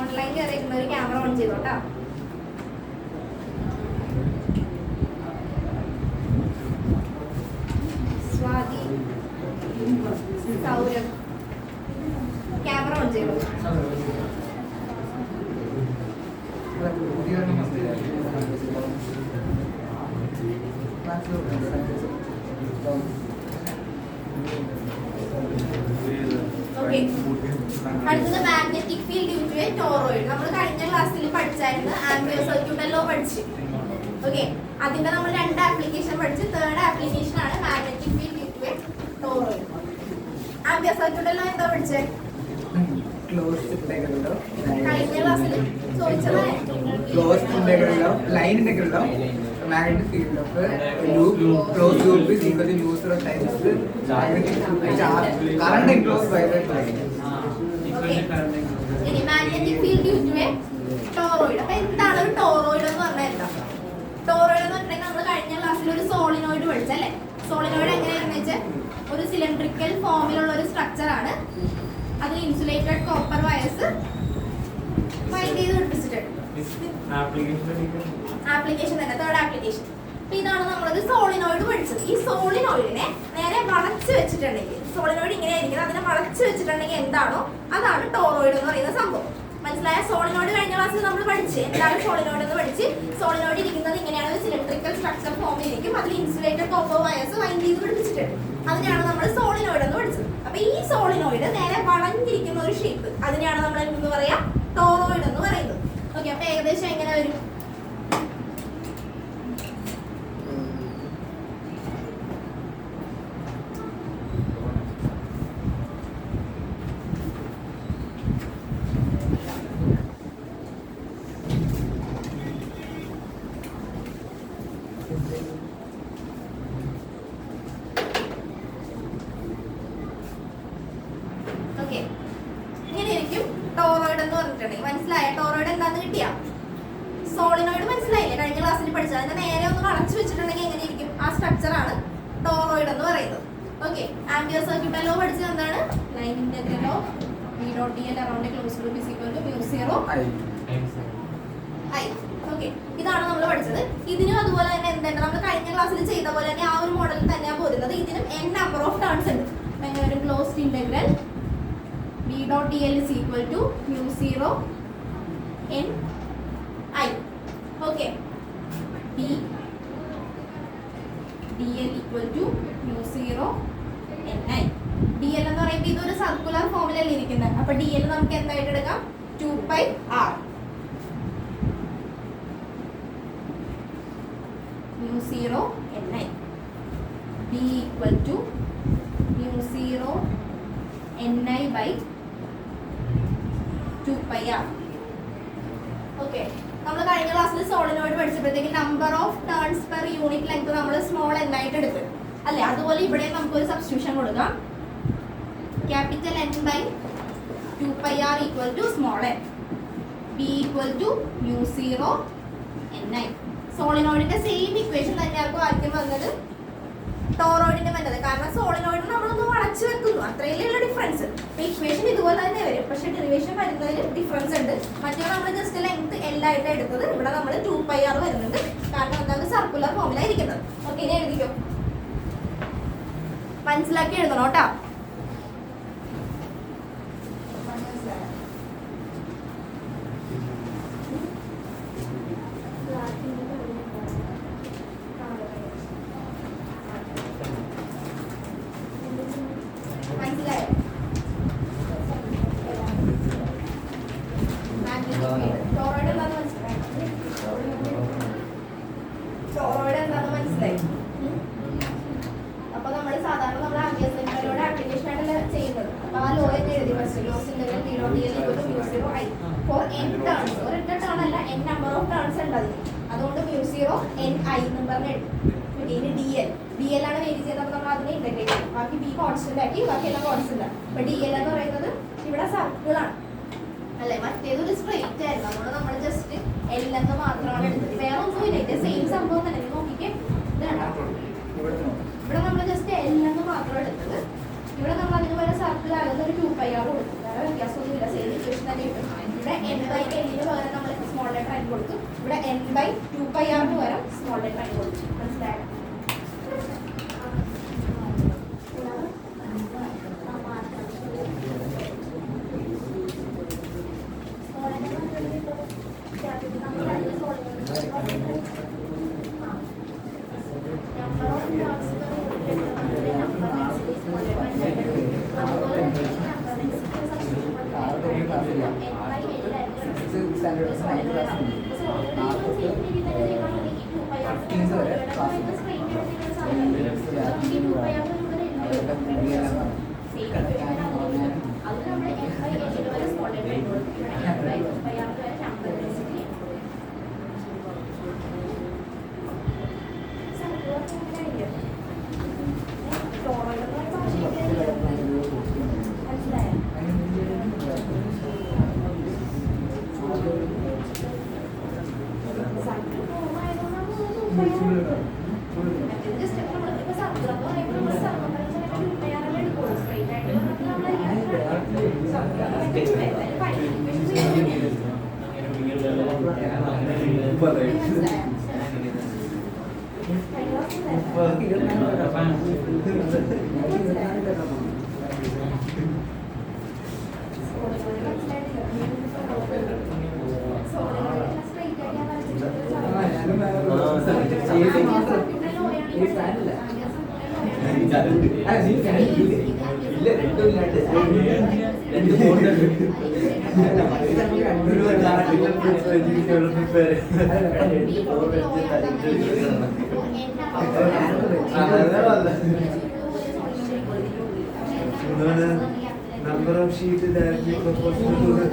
Online കയറിയിരിക്കുന്ന ഒരു camera on ചെയ്തോട്ടാ. സ്വാതി, സൗരഭ്, ക്യാമറ ഓൺ ചെയ്തോ. ഓക്കെ, അടുത്തത് magnetic field due to a toroid. നമ്മൾ കഴിഞ്ഞ ക്ലാസ്സിൽ പഠിച്ചായിരുന്നു ആംപിയർ സർക്യൂട്ട് ലോ പഠിച്ചു. ഓക്കെ, അതിന്റെ നമ്മൾ 2 ആപ്ലിക്കേഷൻ പഠിച്ചു. തേർഡ് ആപ്ലിക്കേഷൻ ആണ് magnetic field due to a toroid. Ampere circuit law എന്താ പഠിച്ചേ? കഴിഞ്ഞ ക്ലാസ്സിൽ ചോദിച്ചത് line integral of magnetic field of a loop, closed loop is equal to mu zero times the magnetic current enclosed by that line. Okay. ഇനി magnetic field due to a toroid. അപ്പൊ എന്താണ് ഒരു toroid എന്ന് പറഞ്ഞാൽ എന്താ? Toroid എന്ന് പറഞ്ഞാൽ നമ്മൾ കഴിഞ്ഞ ക്ലാസ്സിൽ ഒരു സോളിനോയിഡ് പഠിച്ചല്ലേ. സോളിനോയിഡ് എങ്ങനെയാണെന്ന് വെച്ചാൽ ഒരു സിലിണ്ടറിക്കൽ ഫോമിലുള്ള ഒരു സ്ട്രക്ചർ ആണ്. അതിൽ ഇൻസുലേറ്റഡ് കോപ്പർ വയർസ് വൈൻഡ് ചെയ്ത് പിടിപ്പിച്ചിട്ടുണ്ട്. ആപ്ലിക്കേഷൻ തന്നെ തേർഡ് ആപ്ലിക്കേഷൻ. അപ്പൊ ഇതാണ് നമ്മളൊരു സോളിനോയിഡ് പഠിച്ചത്. ഈ സോളിനോയിഡിനെ നേരെ വളച്ച് വെച്ചിട്ടുണ്ടെങ്കിൽ, സോളിനോയിഡ് ഇങ്ങനെ ആയിരിക്കും, അതിനെ വളച്ച് വെച്ചിട്ടുണ്ടെങ്കിൽ എന്താണോ അതാണ് ടോറോയിഡ് എന്ന് പറയുന്ന സംഭവം. മനസ്സിലായ? സോളിനോയിഡ് കഴിഞ്ഞ ക്ലാസ്സിൽ നമ്മൾ പഠിച്ച് എന്താണ് സോളിനോയിഡ് എന്ന് പഠിച്ച്. സോളിനോയിഡ് ഇരിക്കുന്നത് ഇങ്ങനെയാണ്, ഒരു സിലിണ്ടറിക്കൽ സ്ട്രക്ചർ ഫോമിലിരിക്കും. അതിൽ ഇൻസുലേറ്റഡ് കോപ്പർ വയർസ് വൈൻഡ് ചെയ്ത് പിടിപ്പിച്ചിട്ടുണ്ട്. അതിനെയാണ് നമ്മൾ സോളിനോയിഡ് എന്ന് പഠിച്ചത്. അപ്പൊ ഈ സോളിനോയിഡ് നേരെ വളഞ്ഞിരിക്കുന്ന ഒരു ഷേപ്പ്, അതിനെയാണ് നമ്മൾ എന്തെന്ന് പറയാ? ടോറോയിഡ് എന്ന് പറയുന്നത്. ഓക്കെ, അപ്പൊ ഏകദേശം എങ്ങനെ വരും? ഓക്കെ, ഇങ്ങനെയായിരിക്കും ടോറോയിഡ് എന്ന് പറഞ്ഞിട്ടുണ്ടെങ്കിൽ. മനസ്സിലായ? ടോറോയിഡ് എന്താന്ന് കിട്ടിയാ? സോളിനോയിഡ് മനസ്സിലായില്ലേ? കഴിഞ്ഞ ക്ലാസ്സിൽ പഠിച്ചത്. അതിന്റെ നേരെ ഒന്ന് വളച്ചു വെച്ചിട്ടുണ്ടെങ്കിൽ എങ്ങനെയിരിക്കും? ആ സ്ട്രക്ചർ ആണ് ടോറോയിഡ് എന്ന് പറയുന്നത്. ഓക്കെ, ആംപിയർ സർക്യൂട്ട് ലോ പഠിച്ചത് എന്താണ്? Line integral of V dot dl around a closed loop is equal to mu 0 I. Okay, ഇതാണ് നമ്മൾ പഠിച്ചത്. ഇതിനും അതുപോലെ തന്നെ എന്താണ് നമ്മൾ കഴിഞ്ഞ ക്ലാസ്സിൽ ചെയ്ത പോലെ തന്നെ ആ ഒരു മോഡലിൽ തന്നെയാണ് പോരുന്നത്. ഇതിനും n നമ്പർ ഓഫ് ടേൺസ് ഉണ്ട്. അങ്ങനെ ഒരു closed integral V dot dl is equal to mu 0 n I. Okay, d dl equal to mu 0 n I. dl എന്ന് പറയുമ്പോൾ ഇതൊരു സർക്കുലർ ഫോമിലല്ലേ ഇരിക്കുന്നത്. അപ്പൊ dl നമുക്ക് എന്തായിട്ട് എടുക്കാം? 2πr. mu 0 n I. d equal to mu 0 n I by 2πr. ഓക്കെ, നമ്മൾ കഴിഞ്ഞ ക്ലാസ്സിൽ സോളിനോയിഡ് പഠിച്ചപ്പോഴത്തേക്ക് number of turns per unit length നമ്മൾ സ്മോൾ n ആയിട്ട് എടുത്തു അല്ലേ. അതുപോലെ ഇവിടെ നമുക്കൊരു സബ്സ്റ്റിറ്റ്യൂഷൻ കൊടുക്കാം. Capital N by 2πr equal to small n. b equal to mu 0 n I. സോളിനോയിഡിന്റെ സെയിം ഇക്വേഷൻ തന്നെയായിരിക്കും ആദ്യം വന്നത് ടോറോയിഡിന്റെ വന്നത്. കാരണം സോളിനോയിഡ് നമ്മളൊന്ന് വളച്ചു വെക്കുന്നു, അത്രയുള്ള ഡിഫറൻസ്. ഇക്വേഷൻ ഇതുപോലെ തന്നെ വരും, പക്ഷെ ഡെറിവേഷൻ വരുന്നതിൽ ഡിഫറൻസ് ഉണ്ട്. മറ്റേ നമ്മൾ ജസ്റ്റ് ലെങ്ത് L ആയിട്ട് എടുത്തത്, ഇവിടെ നമ്മൾ 2πr വരുന്നുണ്ട്. കാരണം എന്താണ്? സർക്കുലർ ഫോമിലായിരിക്കുന്നത്. ഓക്കെ, ഇനി എഴുതിക്കോ. മനസ്സിലാക്കി എഴുതണം കേട്ടോ. അതുകൊണ്ട് mu 0 n I എന്ന് പറഞ്ഞ് ഇനി dl ആണ് വേരി ചെയ്തപ്പോൾ നമ്മൾ അതിനെ ഇന്റഗ്രേറ്റ് ചെയ്യും. ബാക്കി b കോൺസ്റ്റന്റ് ആക്കി, ബാക്കിയെല്ലാം കോൺസ്റ്റന്റ് ആണ്. അപ്പൊ dl എന്ന് പറയുന്നത് ഇവിടെ സർക്കിൾ ആണ് അല്ലേ. മറ്റേത് ഒരു സ്ട്രെയിറ്റ് ആയിരുന്നു, അതുകൊണ്ട് നമ്മൾ ജസ്റ്റ് L എന്ന് മാത്രമാണ് എടുത്തത്. വേറെ ഒന്നുമില്ല, ഇതിന്റെ സെയിം സംഭവം തന്നെ. നോക്കിക്കേ, ഇത് കണ്ടോ? മാത്രം എടുത്തത്. ഇവിടെ നമ്മൾ അതിന് പോലെ സർക്കിൾ ആകുന്ന ഒരു 2πr കൊടുക്കും. വേറെ വ്യത്യാസമൊന്നുമില്ല, സെയിം ഇക്വേഷൻ തന്നെ കിട്ടും. ഇവിടെ n/l പകരം നമ്മൾ സ്മോൾ ലെറ്റർ ആയിട്ട് കൊടുത്തു. ഇവിടെ n/2πr പകരം സ്മോൾ ലെറ്റർ ആയിട്ട് കൊടുത്തു. മനസ്സിലായോ? Number of sheets directly proportional to the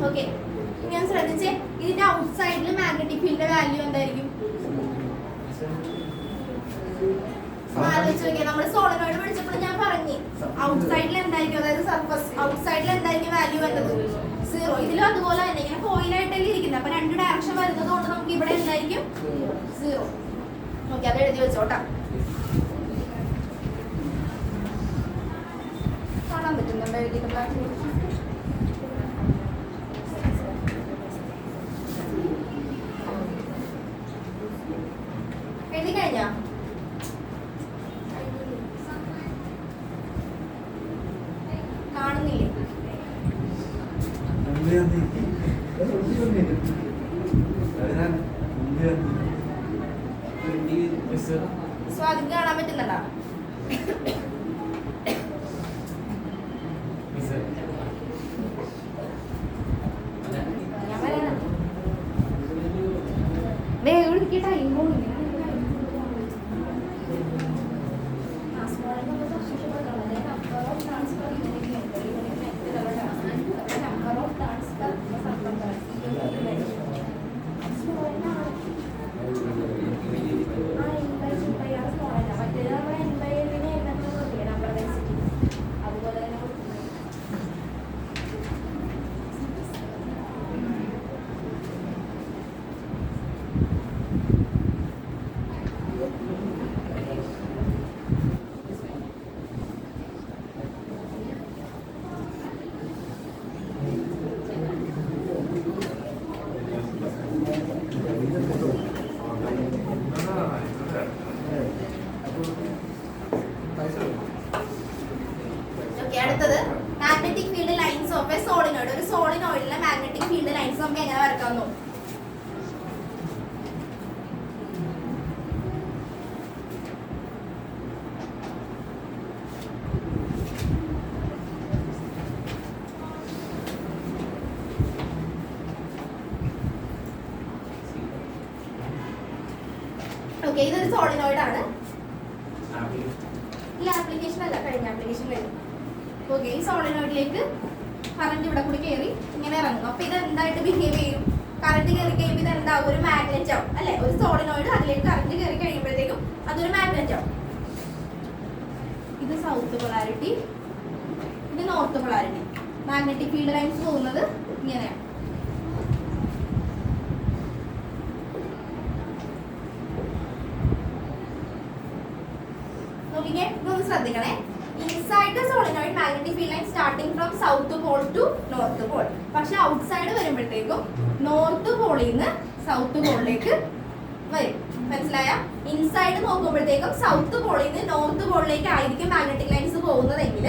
okay, ഞാൻ ശ്രദ്ധിച്ചേ. ഇതിന്റെ ഔട്ട് സൈഡിൽ മാഗ്നറ്റിക് ഫീൽഡിന്റെ വാല്യൂ എന്തായിരിക്കും? ആലോചിച്ച് നോക്കിയാൽ നമ്മൾ സോളിനോയിഡ് പഠിച്ചപ്പോൾ ഞാൻ പറഞ്ഞു ഔട്ട് സൈഡിൽ എന്തായിരിക്കും, അതായത് സർഫസ് ഔട്ട് സൈഡിൽ എന്തായിരിക്കും വാല്യൂ വരുന്നത്? 0. ഇതിലും അതുപോലെ തന്നെ ഇങ്ങനെ ഫോയിലായിട്ടല്ലേ ഇരിക്കുന്നത്. അപ്പൊ 2 ഡയറക്ഷൻ വരുന്നത് കൊണ്ട് നമുക്ക് ഇവിടെ എന്തായിരിക്കും? 0. ഓക്കെ, അത് എഴുതി വെച്ചോട്ടാ. കാണാൻ പറ്റുന്നുണ്ടോ എഴുതിയിട്ടുള്ള? എഴുതി കഴിഞ്ഞാ? കാണുന്നില്ലേ? സ്വാതിക്ക് കാണാൻ പറ്റുന്നുണ്ടോ? ടൈം പോകുന്നു. ഉണ്ടാക്കാൻ നോക്കും. ഓക്കെ, ഇതൊരു സോളിനോയിഡ് ആണ്. ഇല്ല, ആപ്ലിക്കേഷൻ അല്ല, കഴിഞ്ഞ ആപ്ലിക്കേഷൻ കഴിഞ്ഞു. ഓക്കെ, ഈ സോളിനോയിഡിലേക്ക് കറണ്ട് ഇവിടെ കൂടി കയറി ഇങ്ങനെ ഇറങ്ങും. അപ്പൊ ഇത് എന്തായിട്ട് ബിഹേവ് ചെയ്യും? കറണ്ട് കയറി കഴിയുമ്പോൾ ഇത് എന്താവും? ഒരു മാഗ്നറ്റ് ആവും അല്ലെ? ഒരു സോളിനോയിഡ് അതിലേക്ക് കറണ്ട് കയറി കഴിയുമ്പോഴത്തേക്കും അതൊരു മാഗ്നറ്റ് ആവും. ഇത് സൗത്ത് പൊളാരിറ്റി, ഇത് north polarity. Magnetic field lines പോകുന്നത് ഇങ്ങനെയാണ്. നോക്കിക്കേ, ഇതൊന്ന് ശ്രദ്ധിക്കണേ. Inside the solenoid magnetic field line starting from south pole to north pole. പക്ഷെ ഔട്ട്സൈഡ് വരുമ്പോഴത്തേക്കും നോർത്ത് പോളിൽ നിന്ന് സൗത്ത് പോളിലേക്ക് വരും. മനസ്സിലായ? ഇൻസൈഡ് നോക്കുമ്പോഴത്തേക്കും സൗത്ത് പോളിൽ നിന്ന് നോർത്ത് പോളിലേക്ക് ആയിരിക്കും മാഗ്നറ്റിക് ലൈൻസ് പോകുന്നതെങ്കിൽ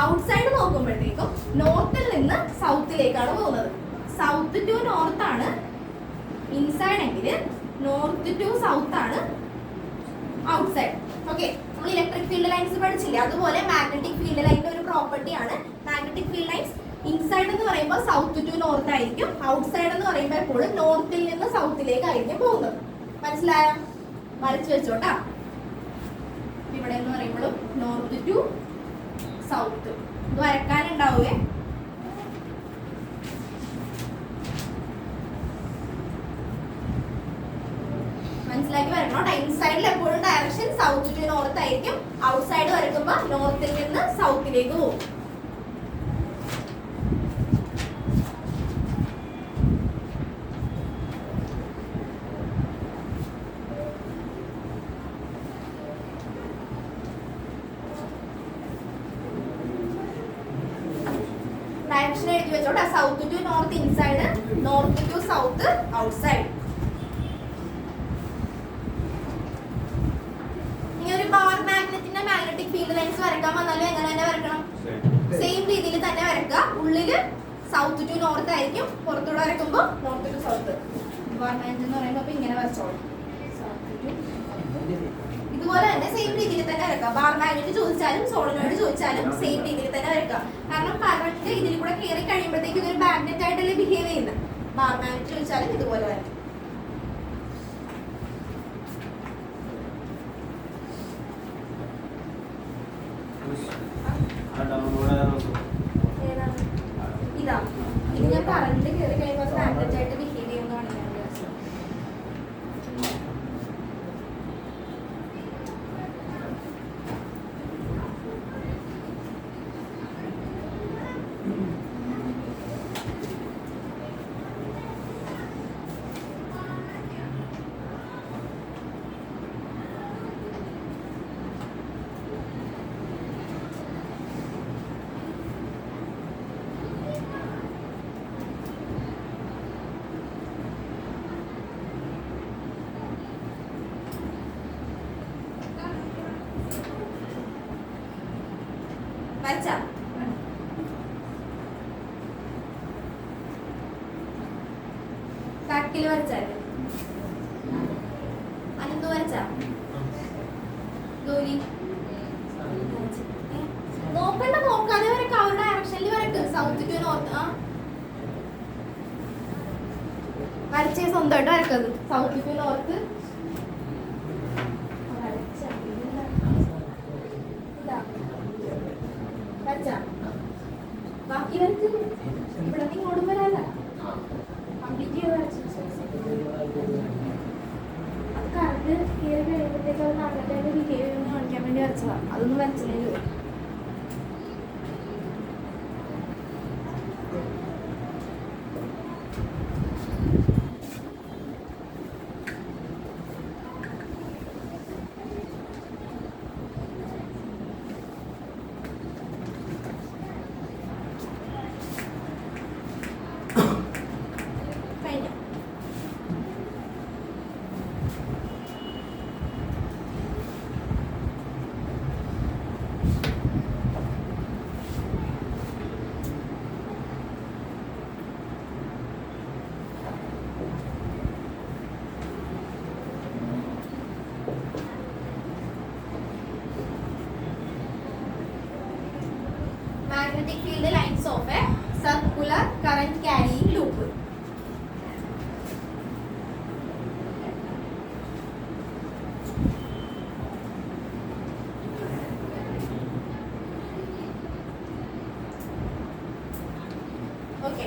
ഔട്ട്സൈഡ് നോക്കുമ്പോഴത്തേക്കും നോർത്തിൽ നിന്ന് സൗത്തിലേക്കാണ് പോകുന്നത്. സൗത്ത് ടു നോർത്ത് ആണ് ഇൻസൈഡ് എങ്കിൽ നോർത്ത് ടു സൗത്ത് ആണ് ഔട്ട്സൈഡ്. ഓക്കെ, നമ്മൾ ഇലക്ട്രിക് ഫീൽഡ് ലൈൻസ് പഠിച്ചില്ലേ? അതുപോലെ മാഗ്നറ്റിക് ഫീൽഡ് ലൈനിന്റെ ഒരു പ്രോപ്പർട്ടി ആണ് മാഗ്നറ്റിക് ഫീൽഡ് ലൈൻസ്. ഇൻസൈഡ് എന്ന് പറയുമ്പോൾ സൗത്ത് ടു നോർത്ത് ആയിരിക്കും, ഔട്ട്സൈഡ് എന്ന് പറയുമ്പോൾ എപ്പോഴും നോർത്തിൽ നിന്ന് സൗത്തിലേക്ക് ആയിരിക്കും പോകുന്നത്. മനസ്സിലായോ? വരച്ചു വെച്ചോട്ടാ. ഇവിടെ എന്ന് പറയുമ്പോഴും നോർത്ത് ടു സൗത്ത് ഇത് വരക്കാനുണ്ടാവുകയെ. മനസ്സിലാക്കി വരണം. ഇൻസൈഡിൽ എപ്പോഴും ഡയറക്ഷൻ സൗത്ത് ടു നോർത്ത് ആയിരിക്കും, ഔട്ട്സൈഡ് വരക്കുമ്പോൾ നോർത്തിൽ നിന്ന് സൗത്തിലേക്ക് പോകും. ഡയറക്ഷൻ എഴുതി വെച്ചോട്ടെ. South to north inside, north to south outside. ഒരു ബാർ മാഗ്നറ്റിന്റെ മാഗ്നറ്റിക് ഫീൽഡ് ലൈൻസ് വരക്കാൻ വന്നാലും എങ്ങനെ തന്നെ വരക്കണം? സെയിം രീതിയിൽ തന്നെ വരക്കുക. ഉള്ളില് സൗത്ത് ടു നോർത്ത് ആയിരിക്കും, പുറത്തൂടെ വരക്കുമ്പോൾ north to south. Bar magnet എന്ന് പറയുമ്പോൾ അപ്പൊ ഇങ്ങനെ വരച്ചോളൂ. ഇതുപോലെ തന്നെ സെയിം രീതിയിൽ തന്നെ വരക്കുക. ബാർ മാഗ്നറ്റ് ചോദിച്ചാലും സോളിനോയിഡ് ചോദിച്ചാലും സെയിം രീതിയിൽ തന്നെ വരക്കുക. കാരണം കറണ്ട് ഇതിൽ കൂടെ കയറി കഴിയുമ്പോഴത്തേക്ക് ഇതൊരു മാഗ്നറ്റ് ആയിട്ടല്ലേ ബിഹേവ് ചെയ്യുന്നത്. ബാർ മാഗ്നറ്റ് ചോദിച്ചാലും ഇതുപോലെ വരക്കും. ഇതാ, ഇത് ഞാൻ കറണ്ട് കയറി കഴിയുമ്പോൾ മാഗ്നറ്റ് ആയിട്ട് ബിഹേവ് ചെയ്യുന്നതാണ് ഞാൻ വിചാരിച്ചത്. വരച്ചാ ബാക്കിൽ വരച്ചാല് അനന്ത് വരച്ചാ ഗൗരി നോക്കണ്ട, നോക്കാതെ വരക്ക. അവരുടെ ഡയറക്ഷനിൽ വരക്ക്. South to north. വരച്ചേ സ്വന്തമായിട്ട് വരക്കത്. സൗത്ത് ടു നോർത്ത് ബാക്കി വരച്ച് ഇവിടെ ഇങ്ങോട്ടും വരാല്ല. കംപ്ലീറ്റ് ചെയ്ത് വരച്ചു. അത് കറണ്ട് കയറി കഴിയുമ്പോഴത്തേക്ക് അത് നല്ലതായിട്ട് ബിഹേവ് ചെയ്യുമെന്ന് കാണിക്കാൻ വേണ്ടി വരച്ചതാ. അതൊന്നും വരച്ചില്ലെങ്കിൽ വരും. ലൂപ്പ്. ഓക്കെ,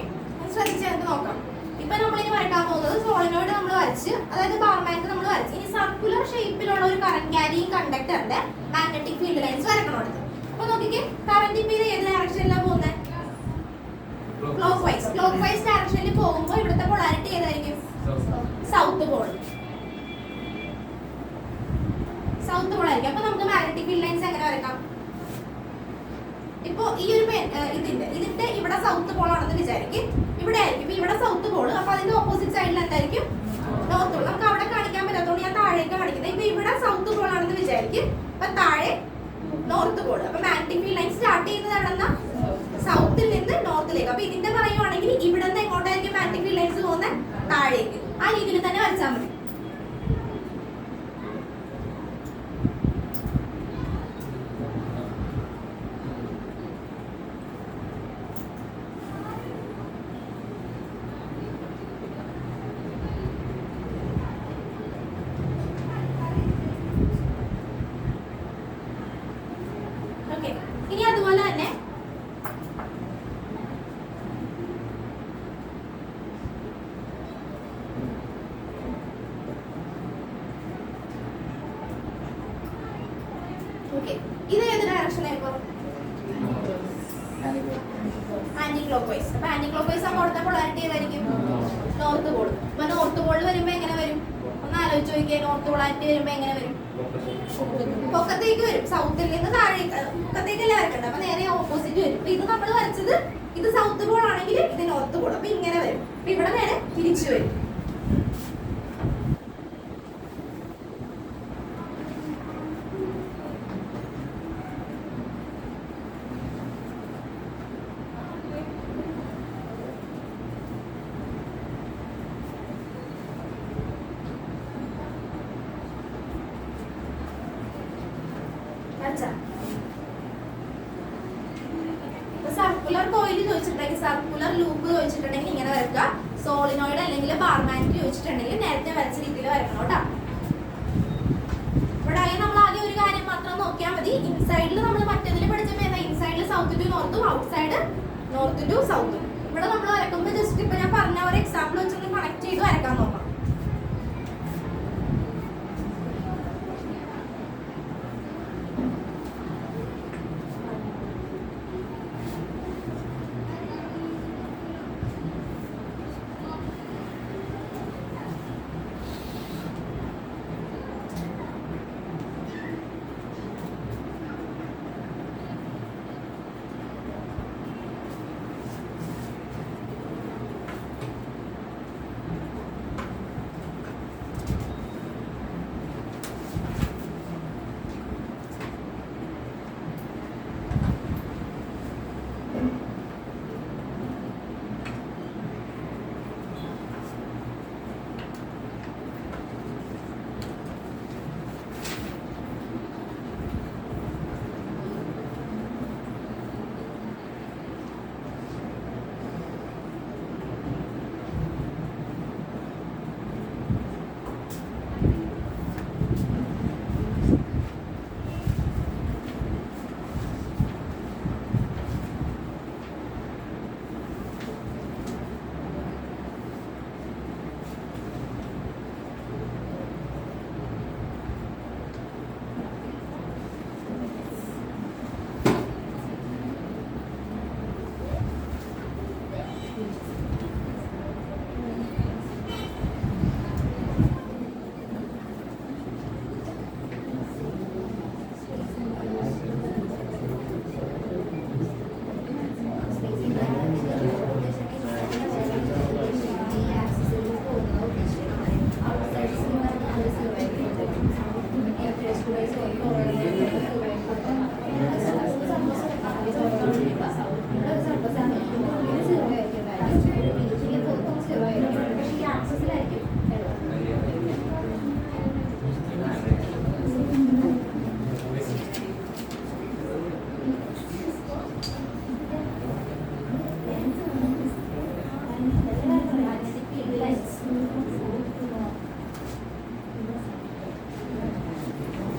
ശ്രദ്ധിച്ചത് നോക്കാം. ഇപ്പൊ നമ്മളിനി വരയ്ക്കാൻ പോകുന്നത് സോളിനോയിഡ് നമ്മൾ വരച്ച്, അതായത് ബാർ മാഗ്നറ്റ് നമ്മൾ വരച്ച്, ഇനി സർക്കുലർ ഷേപ്പിലുള്ള ഒരു കറന്റ് ക്യാരിയിങ് കണ്ടക്ടറിന്റെ മാഗ്നറ്റിക് ഫീൽഡ് ലൈൻസ് വരക്കണം. അപ്പൊ നോക്കിക്കേ, കറന്റ് ഇപ്പൊ ഇത് ഏത് ഡയറക്ഷനിലാണ് പോകുന്നത്? ക്ലോക്ക് വൈസ് ഡയറക്ഷനിൽ പോകുമ്പോൾ ഇവിടുത്തെ പൊളാരിറ്റി ഏതായിരിക്കും? സൗത്ത് പോൾ ആയിരിക്കും. അപ്പൊ നമുക്ക് മാഗ്നറ്റിക് ഫീൽഡ് ലൈൻസ് എങ്ങനെ വരക്കാം? ഇപ്പൊ ഈ ഒരു ഇതിന്റെ ഇവിടെ സൗത്ത് പോൾ ആണെന്ന് വിചാരിക്കും, ഇവിടെ ആയിരിക്കും ഇവിടെ സൗത്ത് പോൾ. അപ്പൊ അതിന്റെ ഓപ്പോസിറ്റ് സൈഡിൽ എന്തായിരിക്കും? North Paul. നമുക്ക് അവിടെ കാണിക്കാൻ പറ്റാത്തതുകൊണ്ട് ഞാൻ താഴേക്ക് കാണിക്കുന്നത്. ഇപ്പൊ ഇവിടെ സൗത്ത് പോൾ ആണെന്ന് വിചാരിക്കും, അപ്പൊ താഴെ നോർത്ത് പോൾ. അപ്പൊ മാഗ്നറ്റിക് ഫീൽഡ് ലൈൻ സ്റ്റാർട്ട് ചെയ്യുന്നത് എവിടെന്നാ? സൗത്തിൽ നിന്ന് നോർത്തിലേക്ക്. അപ്പൊ ഇതിന്റെ പറയുവാണെങ്കിൽ ഇവിടെ നിന്ന് എങ്ങോട്ടായിരിക്കും മാഗ്നറ്റിക് ഫീൽഡ് ലൈൻസ് പോകുന്നത്? താഴേക്ക്. ആ രീതിയിൽ തന്നെ വരച്ചാൽ മതി. ഇനി അതുപോലെ തന്നെ ഇത് ഏത് ഡയറക്ഷനായിരിക്കും? Anticlockwise. അപ്പൊ ആന്റി ക്ലോക്ക് വൈസ് ആകുമ്പോൾ അവിടുത്തെ പൊളാരിറ്റി ഏതായിരിക്കും? North pole. അപ്പൊ നോർത്ത് പോൾ വരുമ്പോ എങ്ങനെ വരും? ഒന്ന് ആലോചിച്ച് നോക്കിയാൽ നോർത്ത് പൊളാരിറ്റി വരുമ്പോ എങ്ങനെ വരും? പൊക്കത്തേക്ക് വരും. സൗത്തിൽ നിന്ന് താഴേക്ക്, പൊക്കത്തേക്കല്ലേ വരക്കണ്ട, അപ്പൊ നേരെ ഓപ്പോസിറ്റ് വരും. അപ്പൊ ഇത് നമ്മൾ വരച്ചത് ഇത് സൗത്ത് പോൾ ആണെങ്കിൽ ഇത് നോർത്ത് പോൾ. അപ്പൊ ഇങ്ങനെ വരും. അപ്പൊ ഇവിടെ നേരെ തിരിച്ചു വരും. സർക്കുലർ കോയിൽ ചോദിച്ചിട്ടുണ്ടെങ്കിൽ, സർക്കുലർ ലൂപ്പ് ചോദിച്ചിട്ടുണ്ടെങ്കിൽ ഇങ്ങനെ വരക്കുക. സോളിനോയിഡ് അല്ലെങ്കിൽ ബാർ മാഗ്നറ്റ് ചോദിച്ചിട്ടുണ്ടെങ്കിൽ നേരത്തെ വരച്ച രീതിയിൽ വരക്കണം കേട്ടോ. ഇവിടെ നമ്മൾ ആദ്യം ഒരു കാര്യം മാത്രം നോക്കിയാൽ മതി. ഇൻസൈഡിൽ നമ്മൾ മറ്റേതിൽ പഠിച്ചപ്പോൾ ഇൻസൈഡിൽ സൗത്ത് ടു നോർത്തും ഔട്ട്സൈഡ് നോർത്ത് ടു സൗത്തും. ഇവിടെ നമ്മൾ വരക്കുമ്പോൾ ജസ്റ്റ് ഇപ്പൊ ഞാൻ പറഞ്ഞ ഒരു എക്സാമ്പിൾ വെച്ചൊന്ന് കണക്ട് ചെയ്ത് വരക്കാൻ നോക്കാം.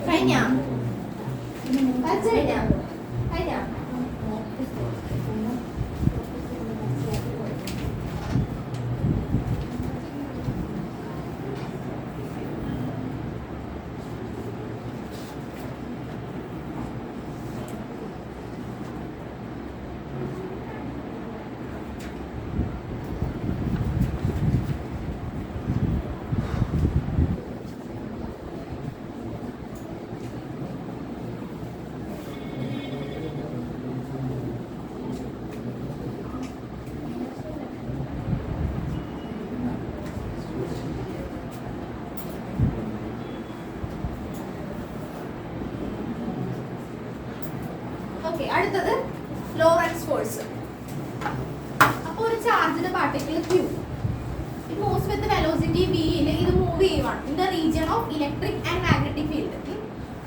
കഴിഞ്ഞ കഴിഞ്ഞ കഴിഞ്ഞ ഓക്കെ, അടുത്തത് ലോറൻസ് ഫോഴ്സ്. അപ്പോൾ ഒരു charged particle Q it moves with the velocity v യിൽ ഇത് മൂവ് ചെയ്യുവാണ് in the region of electric and magnetic field.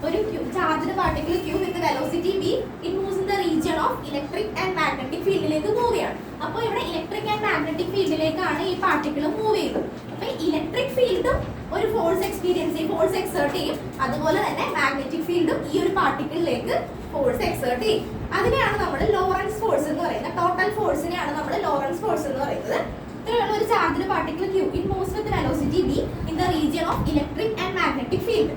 ഒരു charged particle Q with the velocity v it moves in the region of electric and magnetic field lake move ചെയ്യാണ്. അപ്പോൾ ഇവിടെ electric and magnetic ഫീൽഡിലേക്കാണ് ഈ particle move ചെയ്യുന്നത്. അപ്പോൾ electric ഫീൽഡും ഒരു force experience ചെയ്യും, ഫോഴ്സ് എക്സേർട്ട് ചെയ്യും. അതുപോലെ തന്നെ മാഗ്നറ്റിക് ഫീൽഡും ഈ ഒരു പാർട്ടിക്കിളിലേക്ക് ഫോഴ്സ് എക്സേർട്ട് ചെയ്യും. അതിനെയാണ് നമ്മൾ ലോറൻസ് ഫോഴ്സ് എന്ന് പറയുന്നത്. ടോട്ടൽ ഫോഴ്സിനെയാണ് നമ്മൾ ലോറൻസ് ഫോഴ്സ് എന്ന് പറയുന്നത്. ഇത്രയുള്ള ഒരു charged particle Q it moves with velocity v in the region of electric and magnetic field.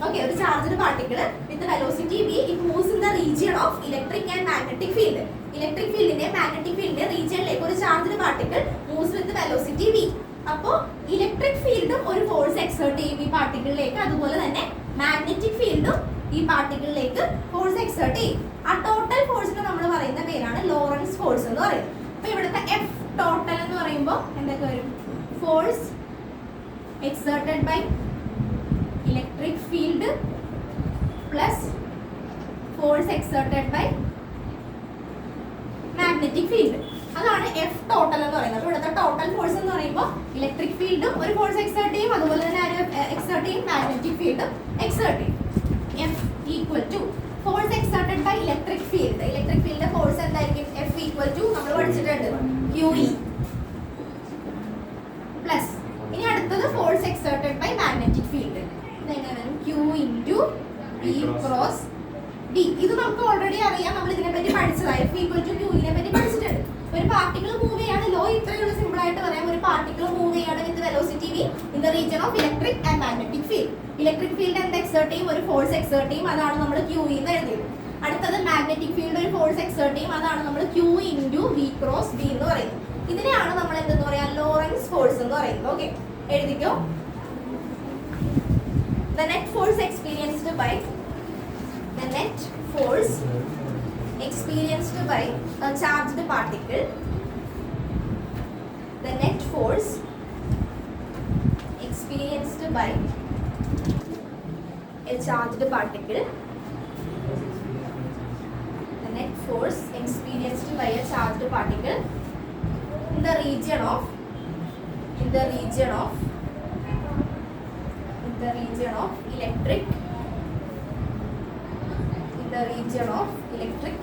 ഓക്കെ, ഒരു charged particle with velocity v it moves in the region of electric and magnetic field. Electric ഫീൽഡിന്റെ magnetic ഫീൽഡിന്റെ റീജിയനിലേക്ക് ഒരു charged particle moves with velocity v. അപ്പോൾ electric ഫീൽഡും ഒരു force exert ചെയ്യും ഈ പാർട്ടിക്കിളിലേക്ക്. അതുപോലെ തന്നെ മാഗ്നറ്റിക് ഫീൽഡും ഈ പാർട്ടിക്കിളിലേക്ക് ഫോഴ്സ് എക്സേർട്ട് ചെയ്യും. ആ ടോട്ടൽ ഫോഴ്സിന് നമ്മൾ പറയുന്ന പേരാണ് ലോറൻസ് ഫോഴ്സ് എന്ന് പറയുന്നത്. അപ്പൊ ഇവിടുത്തെ F ടോട്ടൽ എന്ന് പറയുമ്പോൾ എന്തൊക്കെ വരും? Force exerted by electric field plus force exerted by magnetic field. അതാണ് F ടോട്ടൽ എന്ന് പറയുന്നത്. ഇവിടുത്തെ ടോട്ടൽ ഫോഴ്സ് എന്ന് പറയുമ്പോൾ ഇലക്ട്രിക് ഫീൽഡും ഒരു ഫോഴ്സ് എക്സേർട്ട് ചെയ്യും, അതുപോലെ തന്നെ എക്സേർട്ട് ചെയ്യും, മാഗ്നറ്റിക് ഫീൽഡും എക്സേർട്ട് ചെയ്യും. F equal to force exerted by electric field. Electric ഫീൽഡിന്റെ ഫോഴ്സ് എന്തായിരിക്കും? F ഈക്വൽ ടു നമ്മൾ പഠിച്ചിട്ടുണ്ട് QE പ്ലസ് ഇനി അടുത്തത് force exerted by magnetic field. ഇതെങ്ങനെ വരും? Q into B cross D. ഇത് നമുക്ക് ഓൾറെഡി അറിയാം, നമ്മൾ ഇതിനെ പറ്റി പഠിച്ചതാണ്. F ഈക്വൽ ടു Q നെ പറ്റി പഠിച്ചിട്ടുണ്ട്. ഒരു പാർട്ടിക്കിൾ മൂവ് ചെയ്യാണ്, ലോ ഇത്രയുള്ള സിമ്പിൾ ആയിട്ട് പറയാം. ഒരു പാർട്ടിക്കിൾ മൂവ് ചെയ്യാണ് വിത്ത് velocity v in the region of electric and magnetic field. Electric field എന്ത് എക്സേർട്ട് ചെയ്യും? ഒരു ഫോഴ്സ് എക്സേർട്ട് ചെയ്യും, അതാണ് നമ്മൾ QE എന്ന് എഴുതിയത്. അടുത്തത് മാഗ്നറ്റിക് ഫീൽഡ് ഒരു ഫോഴ്സ് എക്സേർട്ട് ചെയ്യും, അതാണ് നമ്മൾ Q into V cross B എന്ന് പറയുന്നത്. ഇതിനെയാണ് നമ്മൾ എന്തെന്ന് പറയാ? ലോറൻസ് ഫോഴ്സ് എന്ന് പറയുന്നത്. ഓക്കെ, എഴുതിക്കോ. The net force experienced by a charged particle. The net force experienced by a charged particle. The net force experienced by a charged particle in the region of electric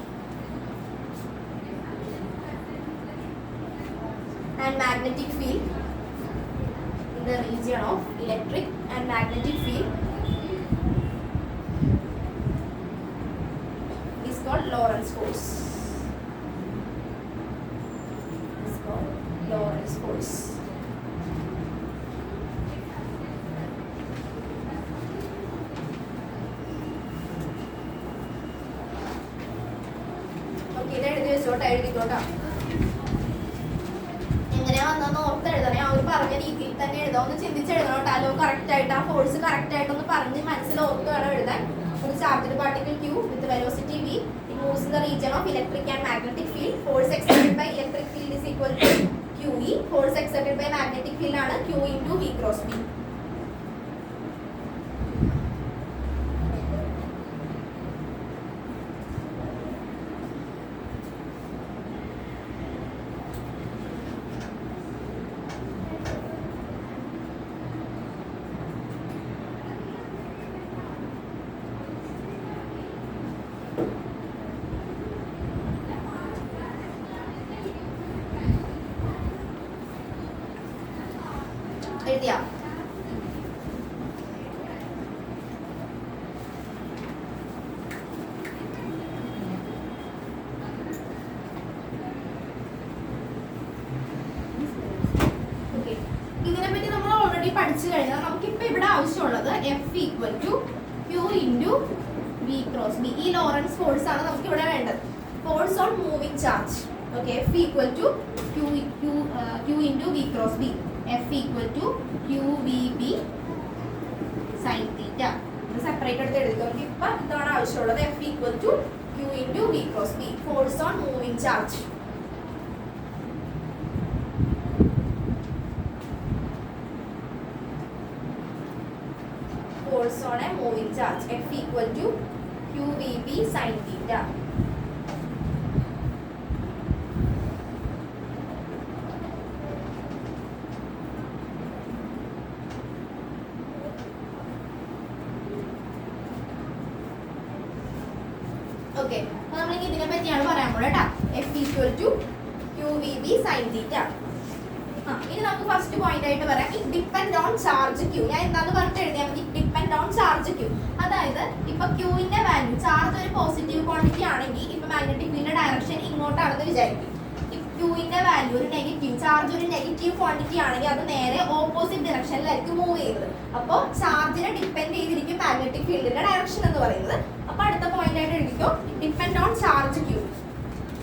and magnetic field. In the region of electric and magnetic field is called Lorentz force. It's called Lorentz force. എഴുതിക്കോട്ടാ. എങ്ങനെയാ വന്നതെന്ന് ഓർത്ത് എഴുതണേ. അവർ പറഞ്ഞ രീതിയിൽ തന്നെ എഴുതാം. ഒന്ന് ചിന്തിച്ചെഴുതണം കേട്ടോ. അല്ലോ കറക്റ്റ് ആയിട്ട് ആ ഫോഴ്സ് കറക്റ്റ് ആയിട്ടൊന്ന് പറഞ്ഞ് മനസ്സിൽ ഓർത്ത് വേണം എഴുതാൻ. ഒരു charged particle Q with velocity v it moves in the region of electric and magnetic field. Force exerted by electric field is equal to QE. Force exerted by magnetic field ആണ് Q into V cross B. എഴുതിയാ? ഇതിനെപ്പറ്റി നമ്മൾ already പഠിച്ചു കഴിഞ്ഞാൽ നമുക്കിപ്പോൾ ഇവിടെ ആവശ്യമുള്ളത് F equal to Q into V cross B. ഈ ലോറൻസ് ഫോഴ്സ് ആണ് നമുക്ക് ഇവിടെ വേണ്ടത്. Force on moving charge. Okay, F equal to Q into V cross B. F equal to Q V B sine theta. ഇത് separate എടുത്ത് എഴുതി. നമുക്ക് ഇപ്പം ഇതാണ് ആവശ്യമുള്ളത്. F equal to Q into V cross B. Force on moving charge. Force on a moving charge. F equal to QVB sin theta. Okay, നമ്മൾ ഇതിനെ പറ്റിയാണ് പറയാൻ പോകുന്നത് കേട്ടോ. F equal to QVB sin theta. ഇനി നമുക്ക് ഫസ്റ്റ് പോയിന്റ് ആയിട്ട് പറയാം, it depend on charge Q. ഞാൻ എന്താന്ന് പറഞ്ഞിട്ട് എഴുതിയാൽ മതി, ഡിപ്പെൻഡ് ഓൺ ചാർജ് ക്യൂ. അതായത് ഇപ്പൊ ക്യൂവിന്റെ വാല്യൂ, ചാർജ് ഒരു പോസിറ്റീവ് ക്വാണ്ടിറ്റി ആണെങ്കിൽ ഇപ്പൊ മാഗ്നറ്റിക് ഫീൽഡിന്റെ ഡയറക്ഷൻ ഇങ്ങോട്ടാണെന്ന് വിചാരിക്കും. ക്യൂവിന്റെ വാല്യൂ ഒരു നെഗറ്റീവ്, ചാർജ് ഒരു നെഗറ്റീവ് ക്വാണ്ടിറ്റി ആണെങ്കിൽ അത് നേരെ ഓപ്പോസിറ്റ് ഡയറക്ഷനിലായിരിക്കും മൂവ് ചെയ്യുന്നത്. അപ്പോൾ ചാർജിനെ ഡിപ്പെൻഡ് ചെയ്തിരിക്കും മാഗ്നറ്റിക് ഫീൽഡിന്റെ ഡയറക്ഷൻ എന്ന് പറയുന്നത്. അപ്പൊ അടുത്ത പോയിന്റ് ആയിട്ട് എഴുതിക്കോ, ഡിപ്പെൻഡ് ഓൺ ചാർജ് ക്യൂ.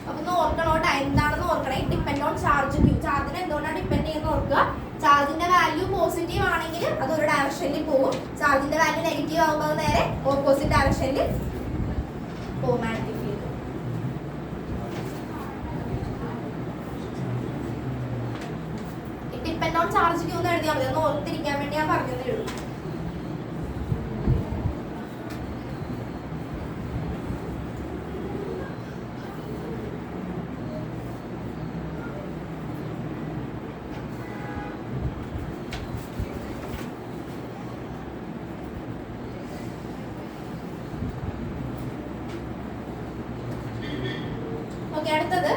അപ്പൊ ഓർക്കണോട്ടെ, എന്താണെന്ന് ഓർക്കണേ. Depend on charge Q. ചാർജിനെ എന്തുകൊണ്ടാണ് ഡിപ്പെൻഡ് ചെയ്യുന്നത് ഓർക്കുക. ചാർജിന്റെ വാല്യൂ പോസിറ്റീവ് ആണെങ്കിൽ അത് ഒരു ഡയറക്ഷനിൽ പോകും. ചാർജിന്റെ വാല്യൂ നെഗറ്റീവ് ആകുമ്പോൾ അത് നേരെ ഓപ്പോസിറ്റ് ഡയറക്ഷനിൽ പോകും magnetic field. Depend on charge Q എന്ന് എഴുതിയാൽ മതി. ഒന്ന് ഓർത്തിരിക്കാൻ വേണ്ടി ഞാൻ പറഞ്ഞതേ ഉള്ളൂ. അടുത്തത്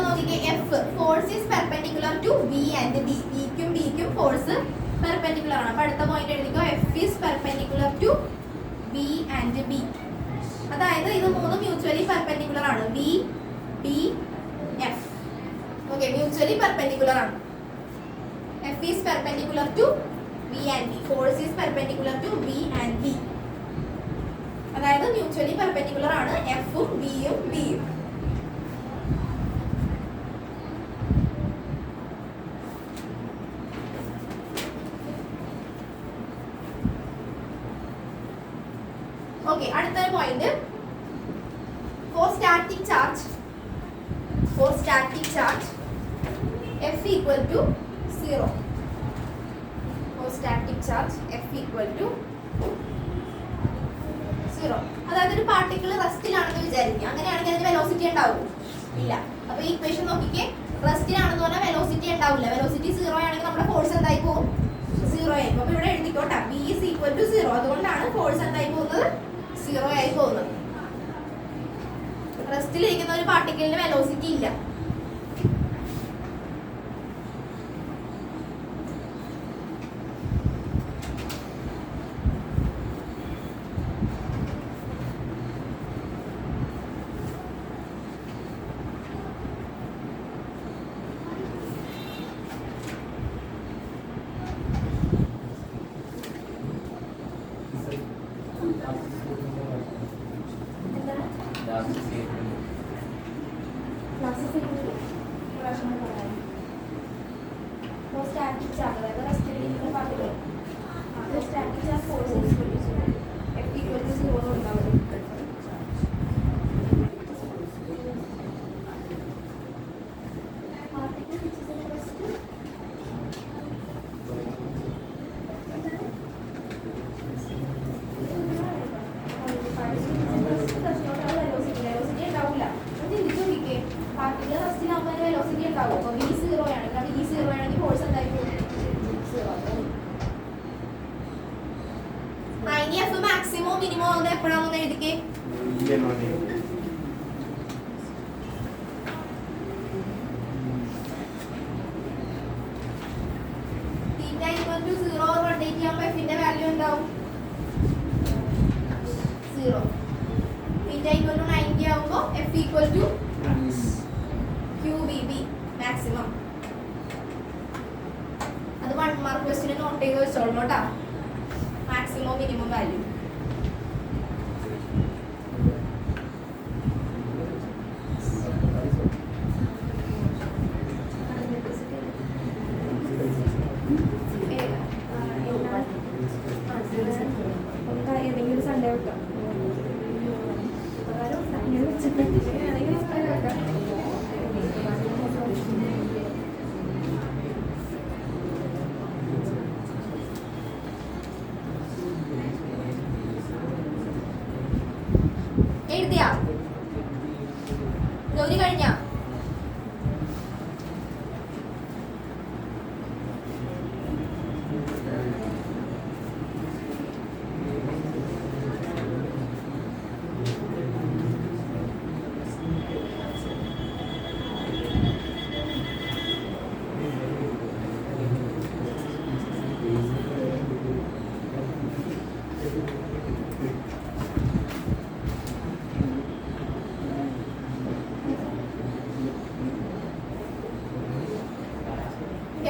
നോക്കിക്കേ, F force is perpendicular to B and B. ബിക്കും ബിക്കും ഫോഴ്സ് പെർപെൻഡിക്കുലർ ആണ്. അപ്പൊ അടുത്ത പോയിന്റ് എഴുതിക്കോ, F is perpendicular to B and B. അതായത് ഇത് മൂന്നും മ്യൂച്വലി പെർപെൻഡിക്കുലർ ആണ്. B B F. Okay, mutually perpendicular ആണ്. F is perpendicular to B and B. Force is perpendicular to B and B. അതായത് മ്യൂച്വലി പെർപെൻഡിക്കുലർ ആണ് എഫും ബിയും ബിയും. ഓക്കെ, അടുത്തൊരു point, for static charge F equal to 0. For static charge F equal to 0. അതായത് ഒരു particle റെസ്റ്റിലാണെന്ന് വിചാരിക്കുക. അങ്ങനെയാണെങ്കിൽ അതിന് വെലോസിറ്റി ഉണ്ടാവും ഇല്ല. അപ്പൊ ഈ ഇക്വേഷൻ നോക്കിക്കേ, റെസ്റ്റിലാണെന്ന് പറഞ്ഞാൽ വെലോസിറ്റി ഉണ്ടാവില്ല. വെലോസിറ്റി 0 ആണെങ്കിൽ നമ്മുടെ ഫോഴ്സ് എന്തായി പോകും? 0 ആയി പോകും. അപ്പൊ ഇവിടെ എഴുതിക്കോട്ടെ, B is equal to 0. അതുകൊണ്ടാണ് ഫോഴ്സ് എന്തായി പോകുന്നത്? 0 ആയി പോകുന്നത്. റെസ്റ്റിലിരിക്കുന്ന ഒരു പാർട്ടിക്കിളിന് വെലോസിറ്റി ഇല്ല. മാക്സിമം മിനിമം ആവുന്നത് എപ്പോഴാണെന്ന് എഴുതിക്കേ. തീറ്റ ടു 0 or 180 ആകുമ്പോൾ എഫിന്റെ വാല്യൂ എന്താവും? 0. തീറ്റ ഈക്വൽ ടു 90 ആകുമ്പോൾ F equal to QVB maximum. അത് 1 മാർക്ക് ക്വസ്റ്റിന് നോട്ട് ചെയ്ത് വെച്ചോളൂ കേട്ടോ. Maximum minimum value. ഏതെങ്കിലും സൺഡേ വെക്കാം. എഴുതിയാ ജോലി കഴിഞ്ഞ?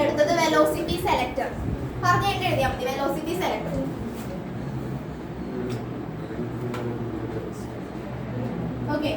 എടുത്തത് വെലോസിറ്റി സെലക്ടർ. പറഞ്ഞിട്ട് എഴുതിയാൽ മതി. Velocity selector. Okay,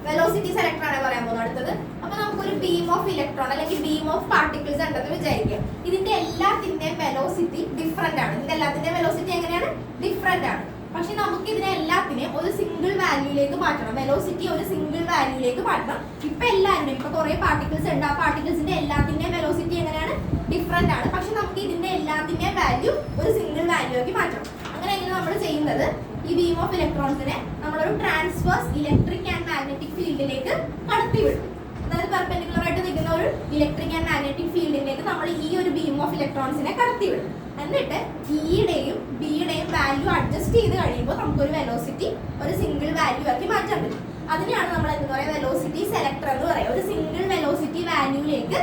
velocity selector ആണ് പറയാൻ പോകുന്നത് അടുത്തത്. അപ്പൊ നമുക്കൊരു ബീം ഓഫ് ഇലക്ട്രോൺ അല്ലെങ്കിൽ ബീം ഓഫ് പാർട്ടിക്കിൾസ് ഉണ്ടെന്ന് വിചാരിക്കുക. ഇതിന്റെ എല്ലാത്തിന്റെയും വെലോസിറ്റി ഡിഫറെന്റ് ആണ്. ഇതിന്റെ എല്ലാത്തിന്റെയും വെലോസിറ്റി എങ്ങനെയാണ്? ഡിഫറെന്റ് ആണ്. പക്ഷെ നമുക്ക് ഇതിനെ എല്ലാത്തിനെയും ഒരു സിംഗിൾ വാല്യൂയിലേക്ക് മാറ്റണം. വെലോസിറ്റി ഒരു സിംഗിൾ വാല്യൂയിലേക്ക് മാറ്റണം. ഇപ്പൊ എല്ലാവരുടെയും ഇപ്പൊ കുറെ പാർട്ടിക്കിൾസ് ഉണ്ട്. ആ പാർട്ടിക്കിൾസിന്റെ എല്ലാത്തിന്റെയും വെലോസിറ്റി എങ്ങനെയാണ്? ഡിഫറെന്റ് ആണ്. പക്ഷെ നമുക്ക് ഇതിന്റെ എല്ലാത്തിന്റെയും വാല്യൂ ഒരു സിംഗിൾ വാല്യൂക്ക് മാറ്റണം. അങ്ങനെയെങ്കിൽ നമ്മൾ ചെയ്യുന്നത് ഈ ബീം ഓഫ് ഇലക്ട്രോൺസിനെ നമ്മളൊരു ട്രാൻസ്വേഴ്സ് ഇലക്ട്രിക് ആൻഡ് മാഗ്നറ്റിക് ഫീൽഡിലേക്ക് കടത്തിവിടും. അതായത് പെർപെൻഡിക്കുലർ ആയിട്ട് നിൽക്കുന്ന ഒരു ഇലക്ട്രിക് ആൻഡ് മാഗ്നറ്റിക് ഫീൽഡിലേക്ക് നമ്മൾ ഈ ഒരു ബീം ഓഫ് ഇലക്ട്രോൺസിനെ കടത്തിവിടും. എന്നിട്ട് ഇയുടെയും ബിയുടെയും വാല്യൂ അഡ്ജസ്റ്റ് ചെയ്ത് കഴിയുമ്പോൾ നമുക്കൊരു വെലോസിറ്റി ഒരു സിംഗിൾ വാല്യൂ ആക്കി മാറ്റാൻ പറ്റും. അതിനെയാണ് നമ്മൾ എന്താ പറയുക? വെലോസിറ്റി സെലക്ടർ എന്ന് പറയുക. ഒരു സിംഗിൾ വെലോസിറ്റി വാല്യൂയിലേക്ക്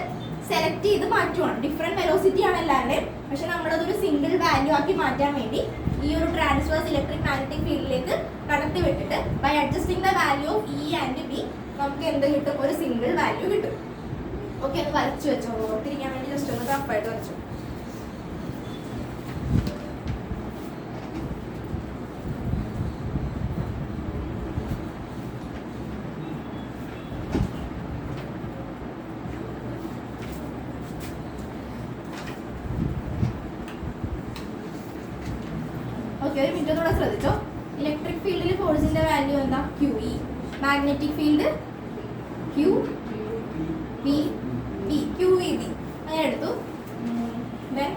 സെലക്ട് ചെയ്ത് മാറ്റുവാണ്. ഡിഫറെന്റ് വെലോസിറ്റി ആണ് എല്ലാവരുടെയും. പക്ഷെ നമ്മളതൊരു സിംഗിൾ വാല്യൂ ആക്കി മാറ്റാൻ വേണ്ടി ഈ ഒരു ട്രാൻസ്വേഴ്സ് ഇലക്ട്രിക് മാഗ്നറ്റിക് ഫീൽഡിലേക്ക് കടത്തി വിട്ടിട്ട് by adjusting the value of E and B നമുക്ക് എന്ത് കിട്ടും? ഒരു സിംഗിൾ വാല്യൂ കിട്ടും. ഓക്കെ, അത് വരച്ചു വെച്ചോ. ഓർത്തിരിക്കാൻ വേണ്ടി ജസ്റ്റ് ഒന്ന് റഫായിട്ട് വരച്ചു. ഓക്കെ, ഒരു മിനിറ്റ് കൂടെ ശ്രദ്ധിച്ചോ. ഇലക്ട്രിക് ഫീൽഡിൽ ഫോഴ്സിന്റെ വാല്യൂ എന്താ? QE. Magnetic field QVB. അങ്ങനെ എടുത്തു. ദെൻ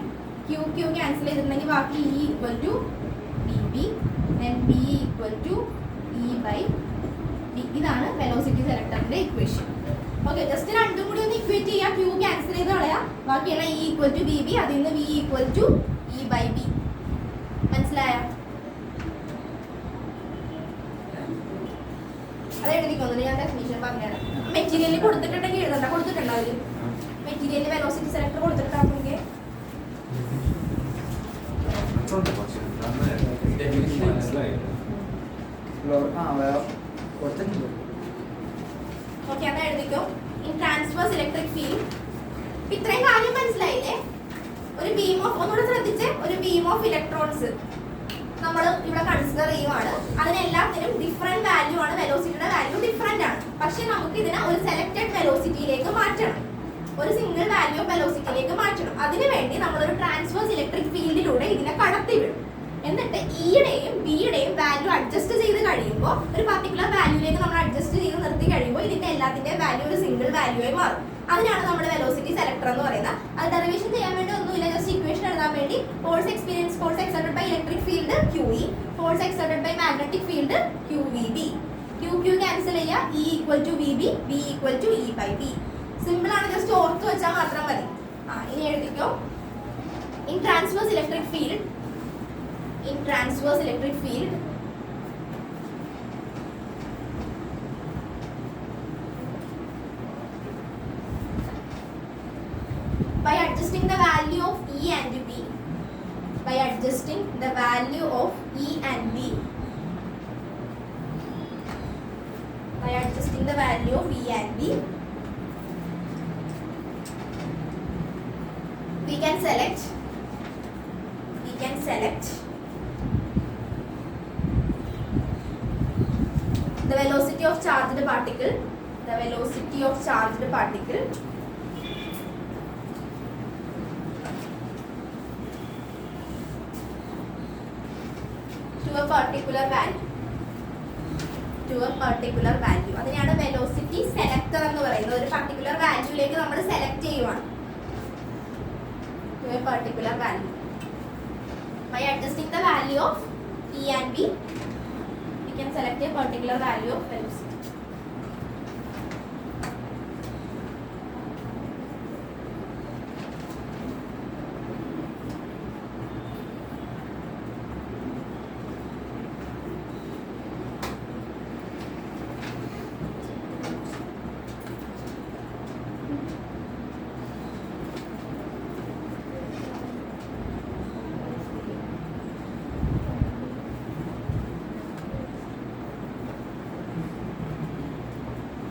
QQ ക്യാൻസൽ ചെയ്തിട്ടുണ്ടെങ്കിൽ ബാക്കി E equal to BB. Then B equal to E/D. ഇതാണ് വെലോസിറ്റി സെലക്ടറിന്റെ ഇക്വേഷൻ. ഓക്കെ, ജസ്റ്റ് രണ്ടും കൂടി ഒന്ന് ഇക്വേറ്റ് ചെയ്യാം. Q ക്യാൻസൽ ചെയ്ത് കളയാം. ബാക്കിയുള്ള E ഈക്വൽ ടു BB. അതിൽ നിന്ന് V ഈക്വൽ ടു E/B. മനസ്സിലായ? അത് എഴുതിക്കൊന്നില്ല, ഞാൻ ഡെഫിനിഷൻ പറഞ്ഞുതരാം. മെറ്റീരിയലിൽ കൊടുത്തിട്ടുണ്ടെങ്കിൽ എഴുതണ്ട. കൊടുത്തിട്ടുണ്ടോ അവര്? മെറ്റീരിയലിൽ വെലോസിറ്റി സെലക്ടർ കൊടുത്തിട്ടുണ്ടെങ്കിൽ ഓക്കെ, അതാ എഴുതിക്കോ. In transverse electric field. ഇത്രയും കാര്യം മനസ്സിലായില്ലേ? ഒരു ബീം ഓഫ്, ഒന്നുകൂടെ ശ്രദ്ധിച്ച്, ഒരു ബീം ഓഫ് ഇലക്ട്രോൺസ് നമ്മൾ ഇവിടെ കൺസിഡർ ചെയ്യുവാണ്. അതിനെല്ലാത്തിനും ഡിഫറെന്റ് വാല്യൂ ആണ്. വെലോസിറ്റിയുടെ വാല്യൂ ഡിഫറെന്റ് ആണ്. പക്ഷെ നമുക്ക് ഇതിനെ ഒരു സെലക്ടഡ് വെലോസിറ്റിയിലേക്ക് മാറ്റണം. ഒരു സിംഗിൾ വാല്യൂ ഓഫ് വെലോസിറ്റിയിലേക്ക് മാറ്റണം. അതിനുവേണ്ടി നമ്മളൊരു ട്രാൻസ്വേഴ്സ് ഇലക്ട്രിക് ഫീൽഡിലൂടെ ഇതിനെ കടത്തിവിടും. എന്നിട്ട് ഇയുടെയും ബിയുടെയും വാല്യൂ അഡ്ജസ്റ്റ് ചെയ്ത് കഴിയുമ്പോൾ ഒരു പർട്ടിക്കുലർ വാല്യൂയിലേക്ക് നമ്മൾ അഡ്ജസ്റ്റ് ചെയ്ത് നിർത്തി കഴിയുമ്പോൾ ഇതിന്റെ എല്ലാത്തിന്റെയും വാല്യൂ ഒരു സിംഗിൾ വാല്യൂ ആയി മാറും. അതിനാണ് നമ്മുടെ വെലോസിറ്റി സെലക്ടർ എന്ന് പറയുന്നത്. അത് ഡെറിവേഷൻ ചെയ്യാൻ വേണ്ടി ഒന്നുമില്ല, ജസ്റ്റ് ഇക്വേഷൻ എഴുതാൻ വേണ്ടി. Force exerted by electric field QE, force exerted by magnetic field QVB. QQ cancel ചെയ്യുക. E equal to VB, B equal to E/B. Simple ആണ്, ജസ്റ്റ് ഓർത്ത് വെച്ചാൽ മാത്രം മതി. ഇനി എഴുതിക്കോ. In transverse electric field by adjusting the value of E and B by adjusting the value of E and B. By adjusting the value of E and B, we can select the velocity of charged particle, to a particular value. അതിനെയാണ് velocity selector എന്ന് പറയുന്നത്. ഒരു particular വാല്യൂയിലേക്ക് നമ്മൾ select ചെയ്യുവാണ്. To a particular value. By adjusting the value of E and B, we can select a particular value of velocity.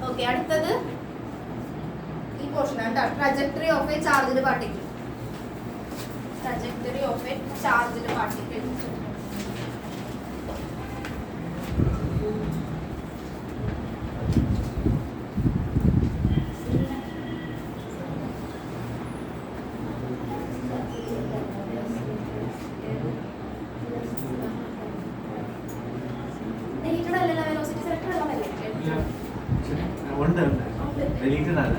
Okay, അടുത്തത് ഈ portion ആണ് ട്ടോ. Trajectory of a charged particle. Trajectory of a charged particle. Deleted അല്ലല്ലോ velocity selector അല്ലല്ലോ. ഉണ്ട് deleted അല്ല.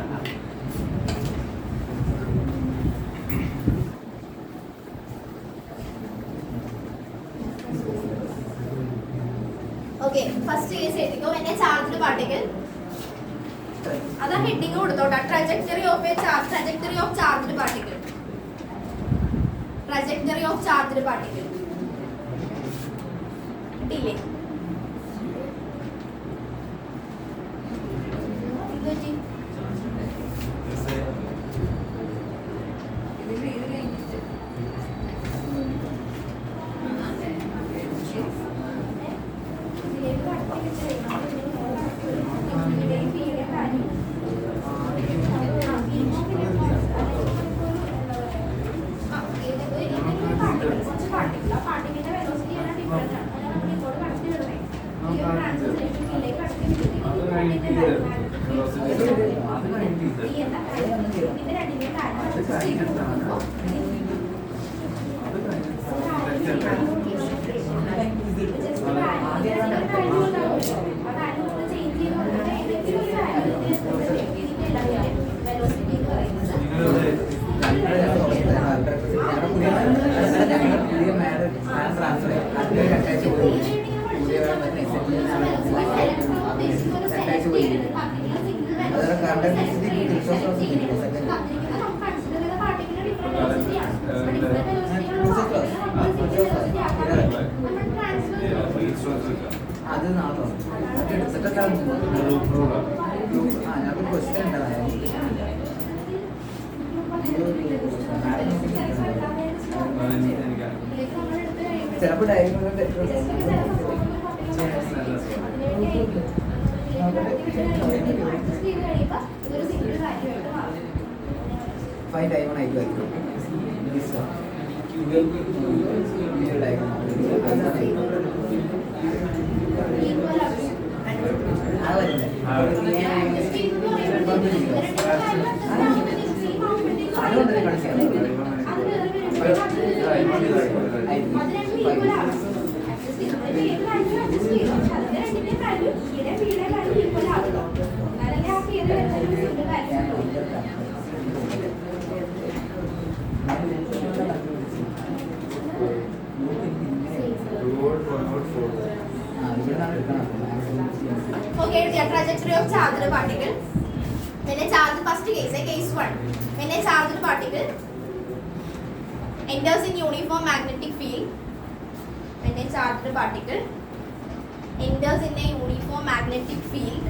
Okay, first case എഴുതിക്കോ. When a charged particle, അതാ heading കൊടുത്തോട്ടാ. Trajectory of a charge, trajectory of charged particle. Trajectory of charged particle. കിട്ടിയില്ലേ? അത് നാളെ എടുത്തിട്ടൊക്കെ ഞങ്ങൾക്ക് ക്വസ്റ്റ്യൻ ചിലപ്പോൾ ഡയറി ഫൈൻ ഡയമണ്ട് ആയിരിക്കും Okay, the trajectory of charged particle. When a charged, first case 1. When a charged particle enters in uniform magnetic field, when a charged particle enters in a uniform magnetic field,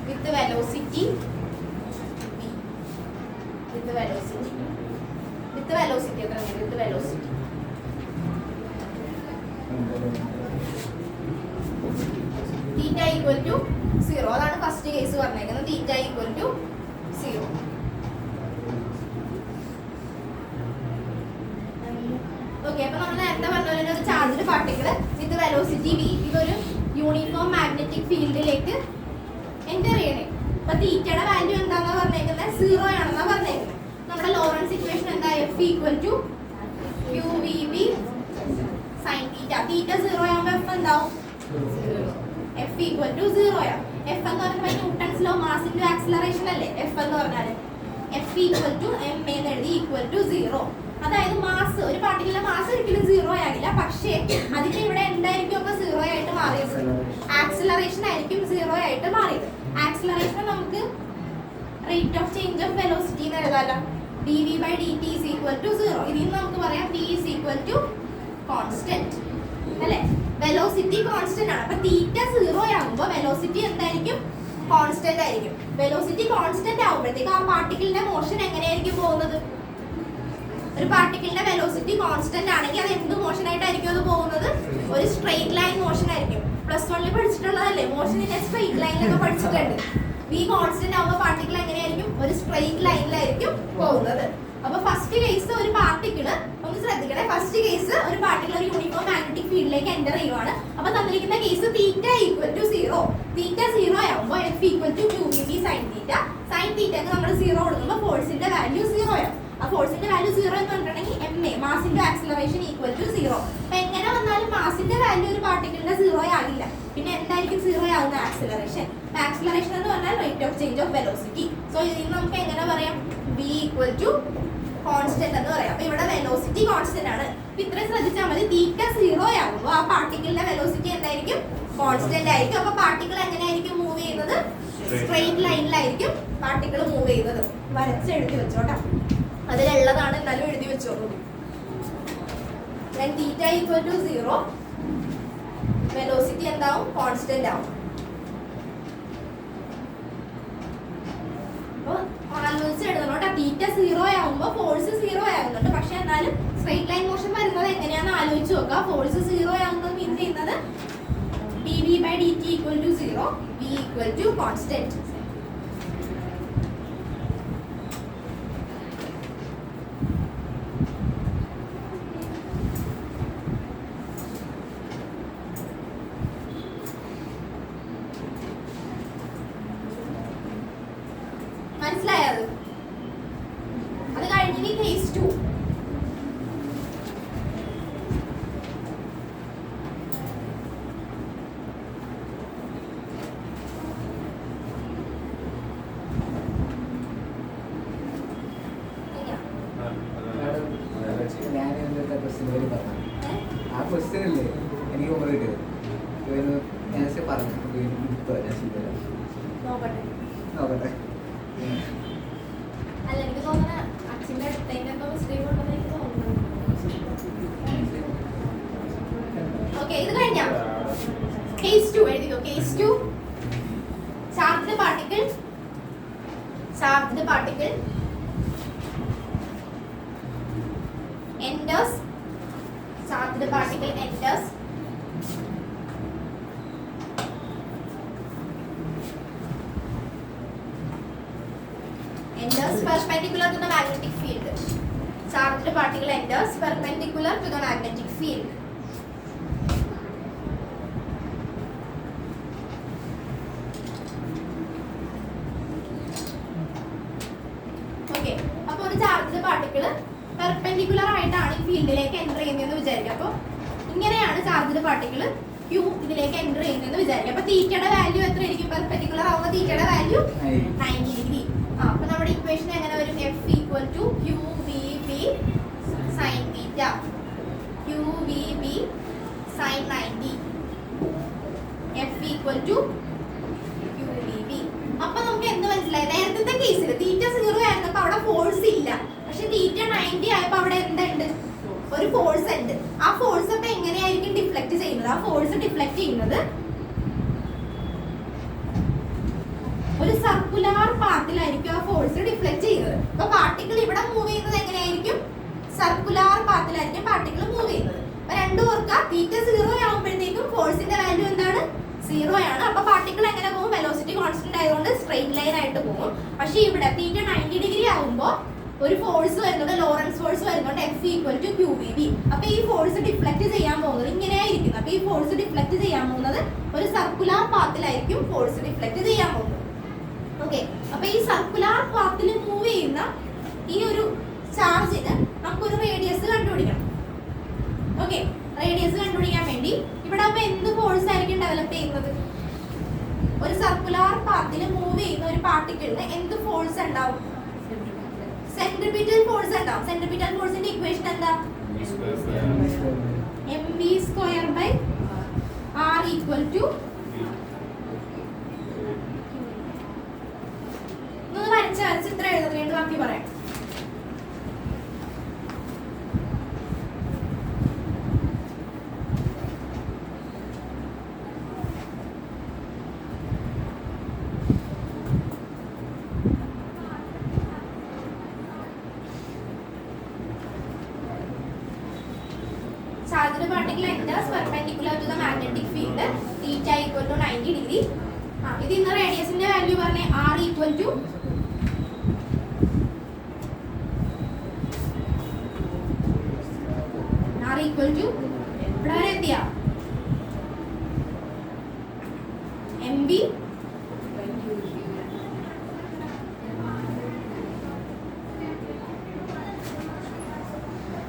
with the velocity with velocity എത്ര with velocity theta equal to 0. അതാണ് first case പറഞ്ഞേക്കുന്നത്. തീറ്റ equal to 0. Okay, അപ്പൊ നമ്മൾ നേരത്തെ പറഞ്ഞ പോലെ ഒരു charged particle with velocity v ഇതൊരു യൂണിഫോം മാഗ്നറ്റിക് ഫീൽഡിലേക്ക് എൻ്റർ ചെയ്യണേ. അപ്പൊ തീറ്റയുടെ വാല്യൂ എന്താണെന്നാ പറഞ്ഞേക്കുന്നത്? 0 ആണെന്നാ പറഞ്ഞേക്കുന്നത്. നമ്മുടെ ലോറൻസ് ഇക്വേഷൻ എന്താ? F equal to qvb sin theta. Theta 0 ആകുമ്പോൾ F എന്താവും? F ഈക്വൽ ടു 0 ആണ്. F എന്ന് പറയുമ്പോൾ Newton's law mass into acceleration അല്ലേ F എന്ന് പറഞ്ഞാൽ. F ഈക്വൽ ടു m എന്ന് എഴുതി ഈക്വൽ ടു 0. അതായത് മാസ്, ഒരു പാർട്ടിക്കിളിന്റെ മാസ് ഒരിക്കലും 0 ആകില്ല. പക്ഷേ അതിന്റെ ഇവിടെ എന്തായിരിക്കും അപ്പൊ 0 ആയിട്ട് മാറിയത്? ആക്സിലറേഷൻ ആയിരിക്കും 0 ആയിട്ട് മാറിയത്. ആക്സിലറേഷൻ നമുക്ക് rate of change of velocity എന്ന് എഴുതാലോ. dv/dt is equal to 0. ഇതിൽ നിന്ന് നമുക്ക് പറയാം v is equal to constant അല്ലേ? വെലോസിറ്റി കോൺസ്റ്റന്റ് ആണ്. അപ്പൊ തീറ്റ 0 ആകുമ്പോൾ വെലോസിറ്റി എന്തായിരിക്കും? കോൺസ്റ്റന്റ് ആയിരിക്കും. വെലോസിറ്റി കോൺസ്റ്റന്റ് ആകുമ്പോഴത്തേക്ക് ആ പാർട്ടിക്കിളിന്റെ മോഷൻ എങ്ങനെയായിരിക്കും പോകുന്നത്? ഒരു പാർട്ടിക്കിളിന്റെ വെലോസിറ്റി കോൺസ്റ്റന്റ് ആണെങ്കിൽ അത് എന്ത് മോഷൻ ആയിട്ടായിരിക്കും അത് പോകുന്നത്? ഒരു സ്ട്രെയിറ്റ് ലൈൻ മോഷൻ ആയിരിക്കും. +1 പഠിച്ചിട്ടുള്ളതല്ലേ മോഷൻ ഇൻ സ്ട്രെയിറ്റ് ലൈനിലൊക്കെ പഠിച്ചിട്ടുണ്ട്. v കോൺസ്റ്റന്റ് ആവുമ്പോൾ പാർട്ടിക്കിൾ എങ്ങനെയായിരിക്കും? ഒരു സ്ട്രെയിറ്റ് ലൈനിലായിരിക്കും പോകുന്നത്. അപ്പൊ ഫസ്റ്റ് കേസ് ഒരു പാർട്ടിക്കിൾ ഒന്ന് ശ്രദ്ധിക്കണേ. ഫസ്റ്റ് കേസ് ഒരു പാർട്ടിക്കിൾ ഒരു യൂണിഫോം മാഗ്നറ്റിക് ഫീൽഡിലേക്ക് എൻ്റർ ചെയ്യുവാണ്. അപ്പൊ തന്നിരിക്കുന്ന case theta equal to 0. Theta 0 ആവുമ്പോൾ F equal to qvb sin theta. Sine തീറ്റക്ക് നമ്മൾ 0 കൊടുക്കുമ്പോൾ ഫോഴ്സിന്റെ വാല്യൂ 0 ആവും. ആ ഫോഴ്സിന്റെ വാല്യൂ 0 എന്ന് പറഞ്ഞിട്ടുണ്ടെങ്കിൽ ma mass into acceleration equal to 0. അപ്പൊ എങ്ങനെ വന്നാലും മാസിന്റെ വാല്യൂ ഒരു പാർട്ടിക്കിളിന്റെ 0 ആകില്ല. പിന്നെ എന്തായിരിക്കും 0 ആവുന്ന? ആക്സിലറേഷൻ. ആക്സിലറേഷൻ എന്ന് പറഞ്ഞാൽ rate of change of velocity. So ഇതിൽ നമുക്ക് എങ്ങനെ പറയാം? v ഈക്വൽ ടു കോൺസ്റ്റന്റ് എന്ന് പറയാം. അപ്പൊ ഇവിടെ വെലോസിറ്റി കോൺസ്റ്റന്റ് ആണ്. അപ്പൊ ഇത്രയും ശ്രദ്ധിച്ചാൽ മതി. തീറ്റ 0 ആകുമ്പോൾ ആ പാർട്ടിക്കിളിന്റെ വെലോസിറ്റി എന്തായിരിക്കും? കോൺസ്റ്റന്റ് ആയിരിക്കും. അപ്പൊ പാർട്ടിക്കിൾ എങ്ങനെയായിരിക്കും മൂവ് ചെയ്യുന്നത്? സ്ട്രെയിറ്റ് ലൈനിലായിരിക്കും പാർട്ടിക്കിൾ മൂവ് ചെയ്യുന്നത്. വരച്ച് എഴുതി വെച്ചോട്ടെ, അതിലുള്ളതാണ്, എന്നാലും എഴുതി വെച്ചോളൂ. തീറ്റ ഈക്വൽ ടു 0, വെലോസിറ്റി എന്താവും? കോൺസ്റ്റന്റ് ആവും. ആലോചിച്ച് എഴുതണോട്ടെ. തീറ്റ 0 ആകുമ്പോൾ ഫോഴ്സ് 0 ആകുന്നുണ്ട്. പക്ഷെ എന്നാലും സ്ട്രെയിറ്റ് ലൈൻ മോഷൻ വരുന്നത് എങ്ങനെയാണെന്ന് ആലോചിച്ച് നോക്കുക. ഫോഴ്സ് 0 ആകുന്നത് മീൻ ചെയ്യുന്നത് dv/dt equal to 0, v equal to constant. മനസ്സിലായത്? അത് കഴിഞ്ഞിട്ട് കേസ് 2. ഞാൻ എന്താ ക്വസ്റ്റ്യൻ വരെ പറഞ്ഞു. ആ ക്വസ്റ്റ്യൻ അല്ലേ എനിക്ക് ഓർമ്മ കിട്ടിയത്. ഞാൻ പറഞ്ഞു നോക്കട്ടെ. അല്ല, എനിക്ക് തോന്നുന്ന അച്ഛൻ്റെ അടുത്തതിൻ്റെ മിസ്റ്റേക്ക് ഉണ്ടെന്ന് എനിക്ക് തോന്നുന്നു. ഓക്കെ, ഇത് കഴിഞ്ഞാ കേസ് 2 എഴുതിക്കോ. Case 2, charged particle enters perpendicular to the magnetic field. Charged particle enters perpendicular to the magnetic field. Okay, അപ്പോൾ ഒരു ചാർജ്ഡ് പാർട്ടിക്കിൾ പെർപെൻഡിക്കുലർ ആയിട്ടാണ് ഈ ഫീൽഡിലേക്ക് എൻ്റർ ചെയ്യുന്നതെന്ന് വിചാരിക്കുക. അപ്പോൾ ഇങ്ങനെയാണ് ചാർജ്ഡ് പാർട്ടിക്കിൾ Q ഇതിലേക്ക് എൻ്റർ ചെയ്യുന്നതെന്ന് വിചാരിക്കുക. അപ്പോൾ തീറ്റയുടെ വാല്യൂ എത്ര ആയിരിക്കും? പെർപെൻഡിക്കുലർ ആവുമ്പോൾ തീറ്റയുടെ വാല്യൂ 90 ഡിഗ്രി. അപ്പൊ നമ്മുടെ ഇക്വേഷൻ എങ്ങനെ വരും? F equal to qvb sin theta, qvb sin 90. F equal to qvb. അപ്പൊ നമുക്ക് എന്ത് മനസ്സിലായി? നേരത്തെ കേസിൽ തീറ്റ 0 ആയിരുന്നപ്പോൾ അവിടെ ഫോഴ്സ് ഇല്ല. പക്ഷെ തീറ്റ 90 ആയപ്പോൾ അവിടെ എന്തുണ്ട്? ഒരു ഫോഴ്സ് ഉണ്ട്. ആ ഫോഴ്സ് അപ്പൊ എങ്ങനെയായിരിക്കും ഡിഫ്ലക്ട് ചെയ്യുന്നത്? ആ ഫോഴ്സ് ഡിഫ്ലക്ട് ചെയ്യുന്നത് ഒരു സർക്കുലർ പാത്തിലായിരിക്കും ആ ഫോഴ്സ് ഡിഫ്ലക്ട് ചെയ്യുന്നത്. അപ്പൊ പാർട്ടിക്കിൾ ഇവിടെ മൂവ് ചെയ്യുന്നത് എങ്ങനെയായിരിക്കും? സർക്കുലർ പാത്തിലായിരിക്കും പാർട്ടിക്കിൾ മൂവ് ചെയ്യുന്നത്. അപ്പൊ രണ്ടു ഓർക്ക തീറ്റ 0 ആകുമ്പോഴത്തേക്കും ഫോഴ്സിന്റെ വാല്യൂ എന്താണ്? 0 ആണ്. അപ്പൊ പാർട്ടിക്കിൾ എങ്ങനെ പോകും? വെലോസിറ്റി കോൺസ്റ്റന്റ് ആയതുകൊണ്ട് സ്ട്രെയിറ്റ് ലൈൻ ആയിട്ട് പോകും. പക്ഷെ ഇവിടെ തീറ്റ 90 ഡിഗ്രി ആകുമ്പോൾ ഒരു ഫോഴ്സ് വരുന്നത് ലോറൻസ് ഫോഴ്സ് വരുന്നുണ്ട് F = QVB. അപ്പൊ ഈ ഫോഴ്സ് ഡിഫ്ലക്ട് ചെയ്യാൻ പോകുന്നത് ഇങ്ങനെയായിരിക്കും. അപ്പൊ ഈ ഫോഴ്സ് ഡിഫ്ലക്ട് ചെയ്യാൻ പോകുന്നത് ഒരു സർക്കുലർ പാത്തിലായിരിക്കും ഫോഴ്സ് ഡിഫ്ലക്ട് ചെയ്യാൻ പോകുന്നത്. ഓക്കെ, അപ്പൊ ഈ സർക്കുലർ പാത്തിൽ മൂവ് ചെയ്യുന്ന ഈ ഒരു ചാർജിന് നമുക്കൊരു റേഡിയസ് കണ്ടുപിടിക്കണം. ഓക്കെ, റേഡിയസ് കണ്ടുപിടിക്കാൻ വേണ്ടി ഇവിടെ അപ്പൊ എന്ത് ഫോഴ്സ് ആയിരിക്കും ഡെവലപ്പ് ചെയ്യുന്നത്? ഒരു സർക്കുലർ പാത്തിൽ മൂവ് ചെയ്യുന്ന ഒരു പാർട്ടിക്കിളിന് എന്ത് ഫോഴ്സ് ഉണ്ടാവും? സെൻട്രിപിറ്റൽ ഫോഴ്സ് ഉണ്ടാവും. സെൻട്രിപിറ്റൽ ഫോഴ്സിന്റെ ഇക്വേഷൻ എന്താ? mv²/r = ഒന്ന് വരച്ച് ഇത്ര എഴുതുന്നുണ്ട്. ബാക്കി പറയാം. Charged particle enters perpendicular to the magnetic field, theta = 90 degree. ഇത് ഇന്ന് റേഡിയസിന്റെ വാല്യൂ പറഞ്ഞേ r = ഇവിടെ വരെ എത്തിയ mv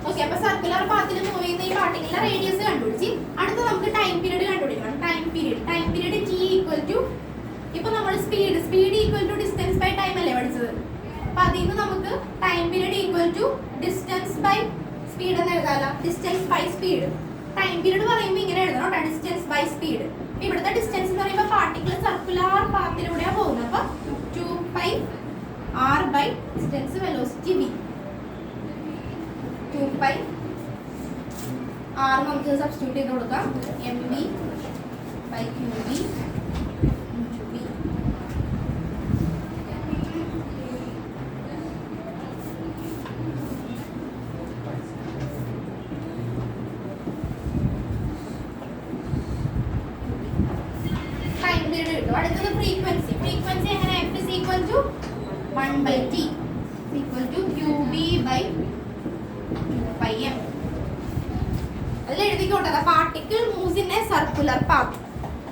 ഓക്കെ. അപ്പൊ സർക്കുലർ പാത്തിൽ മൂവ് ചെയ്യുന്ന ഈ പാർട്ടിക്കിളിന്റെ റേഡിയസ് കണ്ടുപിടിച്ച് അടുത്ത നമുക്ക് ടൈം പീരീഡ് കണ്ടുപിടിക്കണം. ടൈം പീരീഡ് t = ഇപ്പൊ നമ്മൾ സ്പീഡ് = ഡിസ്റ്റൻസ് ബൈ ടൈം അല്ലേ പഠിച്ചത്? അപ്പൊ അതിൽ നിന്ന് നമുക്ക് time period = distance by speed എന്ന് എഴുതാമല്ലോ. Distance by speed. Time period പറയുമ്പോൾ ഇങ്ങനെ എഴുതണം കേട്ടോ, ഡിസ്റ്റൻസ് ബൈ സ്പീഡ്. ഇവിടുത്തെ ഡിസ്റ്റൻസ് എന്ന് പറയുമ്പോൾ പാർട്ടിക്കിൾ സർക്കുലർ പാത്തിലൂടെയാണ് പോകുന്നത്. അപ്പൊ 2πr by distance velocity v. 2πr നമുക്ക് സബ്സ്റ്റിറ്റ്യൂട്ട് ചെയ്ത് കൊടുക്കാം. mv/qv അടുത്തത് ഫ്രീക്വൻസി എങ്ങനെ? F = 1/t qb/2πm. അതിൽ എഴുതിക്കോട്ടെ, the particle moves in a circular path.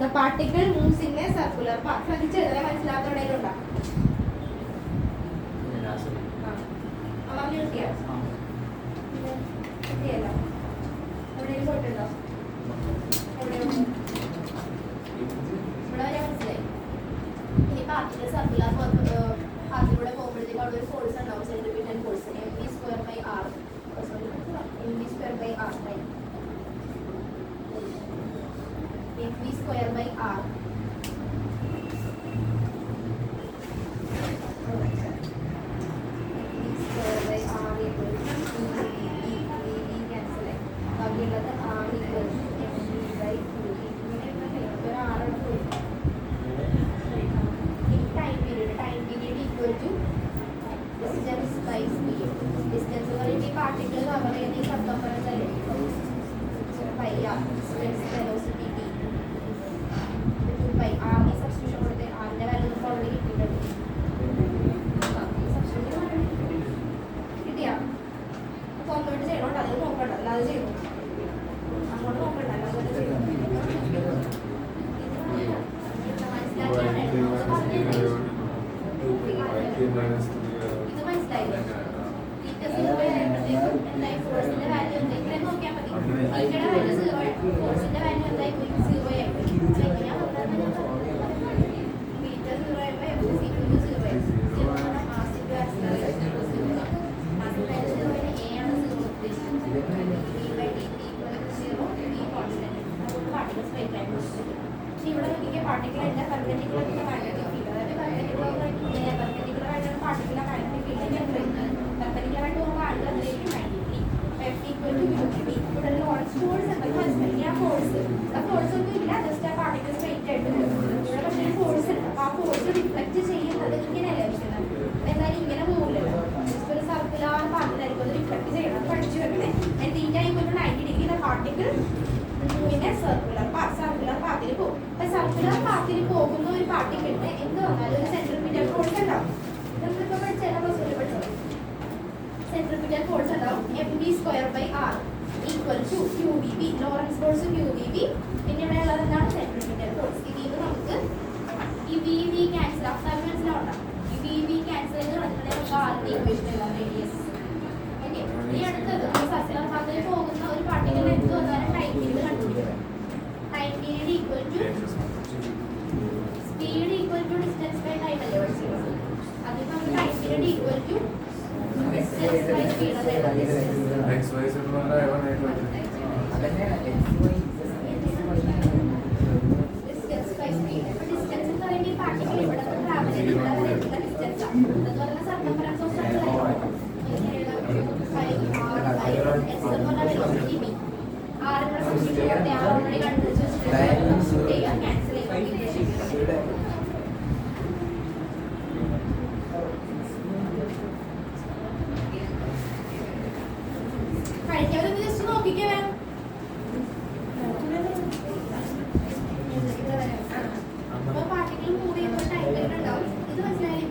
The particle moves in a circular path. ശ്രദ്ധിച്ച് എഴുതാൻ മനസ്സിലാത്തവരുണ്ടോ? അമ്മ കിട്ടിയോ? കിട്ടിയല്ലോ. എവിടെയും പോയിട്ടുണ്ടോ? എവിടെയും പാർട്ടിക്കിൾ സർക്കുലർ പാത്തിലൂടെ പോകുമ്പോഴത്തേക്കും അവിടെ ഒരു ഫോഴ്സ് ഉണ്ടാവും, centripetal force mv²/r distance by speed. Distance എന്ന് പറയുമ്പോൾ ഈ പാർട്ടിക്കിൾ കവർ ചെയ്യുന്ന ഈ സർക്കംഫറൻസ് അല്ലേ, πr distance velocity t 2πr. ഈ സബ്സ്റ്റിറ്റ്യൂഷൻ കൊടുത്ത് ആറിന്റെ വാല്യൂ നമുക്ക് ഓൾറെഡി കിട്ടിയിട്ടുണ്ട്. കിട്ടിയാ കോമ്പൗണ്ട് ചെയ്യണോട്ടോ, അത് നോക്കണ്ട, അല്ലാതെ ചെയ്തു അങ്ങോട്ട് നോക്കണ്ട, അല്ലാതെ ചെയ്തു. ഇത് മനസ്സിലായില്ലേ? എന്തായി ഫോഴ്സിന്റെ വാല്യൂ എന്താ? ഇവിടെ നോക്കിയാൽ മതി. ഇവിടെ വാല്യൂ 0 ആണ്. ഫോഴ്സിന്റെ വാല്യൂ എന്തായി? 0 ആയി. എങ്ങനെയാ വന്നത്? മീറ്റർ 0 ആയപ്പോൾ F = 0 ആയി. 0 ആണ് mass into acceleration 0. Mass into 0 ആണ്, A ആണ് 0 ഉദ്ദേശിച്ചത്. v/dt = 0, v constant. അതുകൊണ്ട് പാർട്ടിക്കിൾ സ്ട്രെയിറ്റ് ലൈൻ പക്ഷേ ഇവിടെ നോക്കിയ പാർട്ടിക്കിൾ എല്ലാം പെർപെൻഡിക്കുലർ ടു മാഗ്നറ്റിക് ഫീൽഡ്. അതായത് പെർപെൻഡിക്കുലർ ആയിട്ടാണ് പാർട്ടിക്കിൾ സെൻട്രിഫ്യൂഗൽ ഫോഴ്സ് ഉണ്ടാവും mv²/r equal to QVB. Lorentz force QVB. പിന്നെ ഇവിടെ ഉള്ളത് എന്താണ് സെൻട്രിഫ്യൂഗൽ ഫോഴ്സ്. ഇതിൽ നമുക്ക് ഈ VV ക്യാൻസൽ ആക്കാൻ മനസ്സിലാവണ്ട. ഈ VV ക്യാൻസൽ ചെയ്ത് കളഞ്ഞിട്ടുണ്ടെങ്കിൽ നമുക്ക് ആദ്യത്തെ ഇക്വേഷൻ എഴുതാം റേഡിയസ്. ഓക്കെ, ഇനി അടുത്തത് സർക്കുലർ പാത്തിൽ പോകുന്ന ഒരു പാർട്ടിക്കൽ എന്ത് വന്നാലും ടൈം പീരീഡ് കണ്ടുപിടിക്കണം. Time period equal to speed equal to distance by time അല്ലേ പഠിച്ചിരുന്നത്. അതിൽ നമ്മൾ time period equal to distance by speed അതായത് ഡിസ്റ്റൻസ് ബൈ സ്പീഡ്. അപ്പോൾ ഡിസ്റ്റൻസ് എന്ന് പറയുമ്പോൾ ഈ പാർട്ടിക്കൽ ഇവിടെ നിന്ന് ട്രാവൽ ചെയ്ത് ഇവിടെ വരെയുള്ള ഡിസ്റ്റൻസ് ആണ്. അത് പറയുന്ന സർക്കംഫറൻസ് ഓഫ് സർക്കിൾ ആയിരിക്കും. കഴിക്കാതെ ജസ്റ്റ് നോക്കിക്കേ വേണം. അപ്പൊ പാർട്ടിക്കൽ മൂവ് ചെയ്യുമ്പോൾ ടൈം പീരീഡ് ഉണ്ടാവും. ഇത് മനസ്സിലായില്ലേ?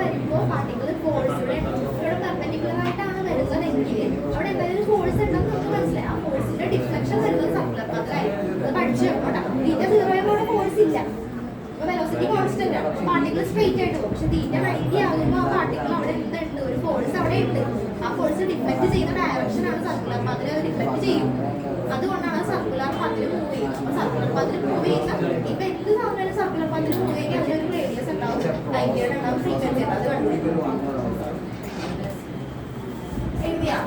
വരുമ്പോൾ പാർട്ടിക്കൽ ഫോഴ്സിന്റെ ഇവിടെ പെർപെൻഡിക്കുലർ ആയിട്ടാണ് വരുന്നതെങ്കിൽ അവിടെ എന്തായാലും ഫോഴ്സ് ഉണ്ടെന്ന് നമുക്ക് മനസ്സിലായി. ആ ഫോഴ്സിന്റെ ഡിഫ്ലക്ഷൻ വരുന്നത് സർക്കുലർ പാത്തിലായിരിക്കും. അത് പഠിച്ചു വെക്കോട്ടെ. തീറ്റ 0 ആയപ്പോൾ ഫോഴ്സ് ഇല്ല. അപ്പൊ വെലോസിറ്റി കോൺസ്റ്റന്റ് ആണ്. പാർട്ടിക്കൽ സ്ട്രെയിറ്റ് ആയിട്ട് പോകും. പക്ഷെ തീറ്റ 90 ആകുമ്പോൾ ആ പാർട്ടിക്കൽ അവിടെ എന്തുണ്ട്? ഒരു ഫോഴ്സ് അവിടെ ഉണ്ട്. ആ ഫോഴ്സ് ഡിഫ്ലക്ട് ചെയ്യുന്ന ഡയറക്ഷൻ ആണ് സർക്കുലർ പാത്തിൽ. അത് ഡിഫ്ലക്ട് ചെയ്യും. അതുകൊണ്ടാണ് സർക്കുലർ പാത്തിൽ മൂവ് ചെയ്യുന്നത്. അപ്പൊ സർക്കുലർ പാത്തിൽ മൂവ് ചെയ്യുന്ന ഇപ്പൊ എന്ത് സാധനമാണ് സർക്കുലർ പാത്തിൽ മൂവ് ചെയ്യുക അതിലൊരു റേഡിയസ് ഉണ്ടാവും, ടൈം പീരീഡ് ഉണ്ടാവും, ഫ്രീക്വൻസി ഉണ്ടാവും. അത് കണ്ടുപിടിക്കും. എഴുതിയാ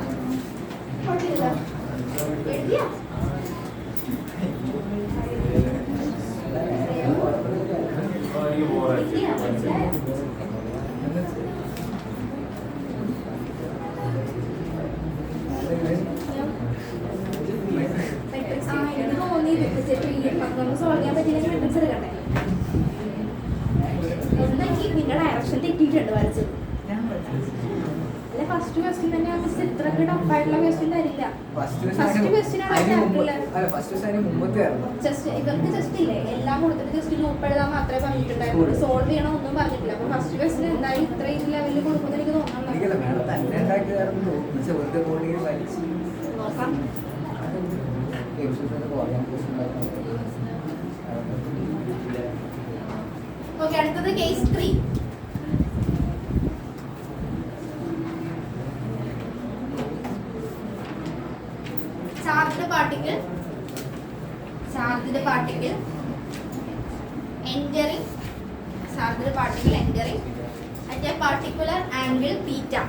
എഴുതിയാ എനിക്ക് തോന്നി നമുക്ക് സോൾവ് ചെയ്യാൻ പറ്റിയില്ലെങ്കിൽ മെട്രിക്സ് എടുക്കട്ടെ. ഒന്നെങ്കിൽ നിന്റെ ഡയറക്ഷൻ തെറ്റിയിട്ടുണ്ട് വരച്ചത്. അല്ലെ ഫസ്റ്റ് ക്വസ്റ്റ്യൻ തന്നെ മിസ് ഇത്രക്ക് ടഫായിട്ടുള്ള ക്വസ്റ്റ്യൻ തരില്ല. ഫസ്റ്റ് ക്വസ്റ്റ്യൻ ജസ്റ്റ് ഇവർക്ക് ജസ്റ്റ് ഇല്ലേ എല്ലാം കൊടുത്തിട്ട് ജസ്റ്റ് ലൂപ്പ് എഴുതാൻ മാത്രമേ പറഞ്ഞിട്ടുണ്ടായിരുന്നു. സോൾവ് ചെയ്യണം ഒന്നും പറഞ്ഞിട്ടില്ല. അപ്പൊ ഫസ്റ്റ് ക്വസ്റ്റ്യൻ എന്തായാലും ഇത്രയും ലെവലിൽ കൊടുക്കുമെന്ന് എനിക്ക് തോന്നുന്നു. നോക്കാം. ഓക്കെ, അടുത്തത് case 3. charged particle entering at a particular angle theta.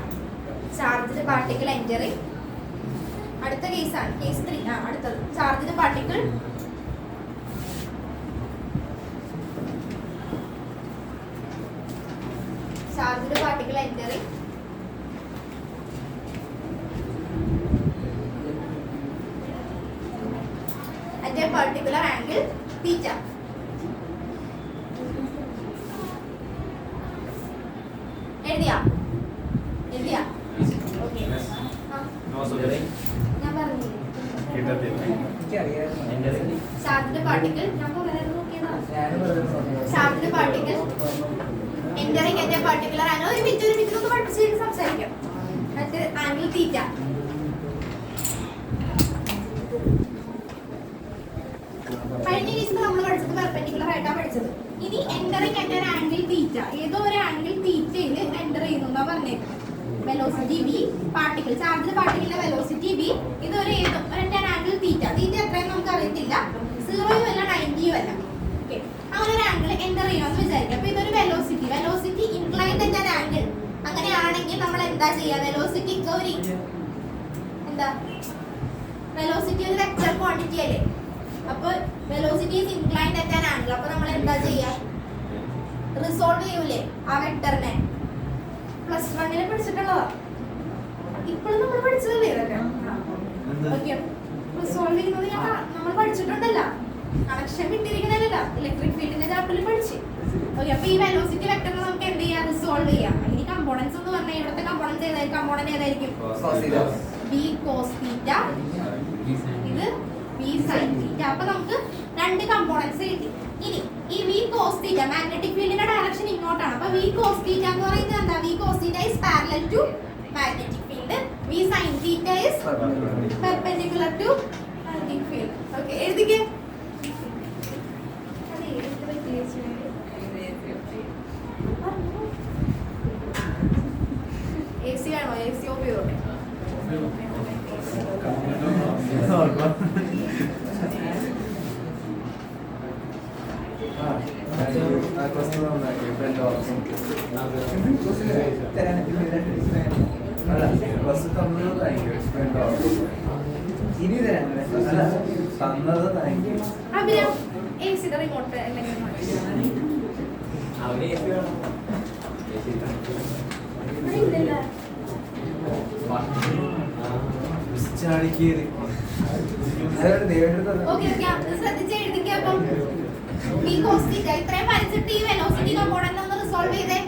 Charged particle entering. അടുത്ത കേസാണ് കേസ് 3. അടുത്തത് charged particle entering at a particular angle theta. എഴുതിയാ ഓക്കെ. ഞാൻ പറഞ്ഞു charged particle entering at a particular angle. ഒരു മിനിറ്റ് ഒന്ന് പഠിച്ചിട്ട് സംസാരിക്കാം. at angle theta. കഴിഞ്ഞ കേസിൽ നമ്മൾ പഠിച്ചത് പെർപെൻഡിക്കുലർ ആയിട്ടാണ് പഠിച്ചത്. ഇനി entering at an angle theta. ഏതോ ഒരു ആംഗിൾ തീറ്റയിൽ എൻ്റർ ചെയ്യുന്നു എന്നാ പറഞ്ഞേക്കുന്നത്. വെലോസിറ്റി v, പാർട്ടിക്കിൾ ചാർജ്ഡ് പാർട്ടിക്കിളിന്റെ വെലോസിറ്റി v, ഇതൊരു ഏതോ ഒരു ആംഗിൾ തീറ്റ. തീറ്റ എത്രയെന്ന് നമുക്ക് അറിയത്തില്ല, 0 അല്ല 90 അല്ല. ഓക്കെ, അങ്ങനെ ഒരു ആംഗിൾ എൻ്റർ ചെയ്യുമെന്ന് വിചാരിക്കാം. അപ്പൊ ഇതൊരു velocity inclined at an angle. അങ്ങനെയാണെങ്കിൽ നമ്മൾ എന്താ ചെയ്യുക? വെലോസിറ്റി ഒരു വെക്റ്റർ ക്വാണ്ടിറ്റി അല്ലേ? അപ്പോൾ velocity is inclined at an angle. അപ്പോൾ നമ്മൾ എന്താ ചെയ്യുക? റിസോൾവ് ചെയ്യൂലേ ആ വെക്ടറിനെ? +1 പഠിച്ചിട്ടുള്ളതാ, ഇപ്പോഴും നമ്മൾ പഠിച്ചതല്ലേ ഇതൊക്കെ? ഓക്കെ, റിസോൾവ് ചെയ്യുന്നത് നമ്മൾ പഠിച്ചിട്ടുണ്ടല്ലോ. കണക്ഷൻ വിട്ടിരിക്കണല്ലോ ഇലക്ട്രിക് ഫീൽഡിന്റെ ചാപ്റ്ററിൽ പഠിച്ച്. ഓക്കെ, അപ്പൊ ഈ വെലോസിറ്റി വെക്ടർ നമുക്ക് എന്ത് ചെയ്യാം, റിസോൾവ് ചെയ്യാം. ഇനി കമ്പോണൻസ് എന്ന് പറഞ്ഞാൽ ഇവിടുത്തെ കമ്പോണൻസ് ഏതായിരിക്കും, കമ്പോണന്റ് ഏതായിരിക്കും, v cos θ, ഇത് v sin θ. അപ്പൊ നമുക്ക് രണ്ട് കമ്പോണൻസ് കിട്ടി. ഇനി ഈ v cos θ മാഗ്നറ്റിക് ഫീൽഡിന്റെ ഡയറക്ഷൻ ഇങ്ങോട്ടാണ്. അപ്പൊ v cos θ എന്ന് പറയുന്നത് എന്താ, v cos θ is parallel to magnetic field, v sin θ is perpendicular to magnetic field. Okay, എഴുതിക്കേ. AC ആണോ, AC ഉപയോഗം ഇനി തന്നത് അഭിനവ് ACയുടെ റിമോട്ട് ശ്രദ്ധിച്ച് എഴുതിക്കുക. അപ്പം v cos θ ഇത്രയും വരച്ചിട്ട് ഈ വെലോസിറ്റി കമ്പോണന്റ് ഒന്ന് റിസോൾവ് ചെയ്തേ.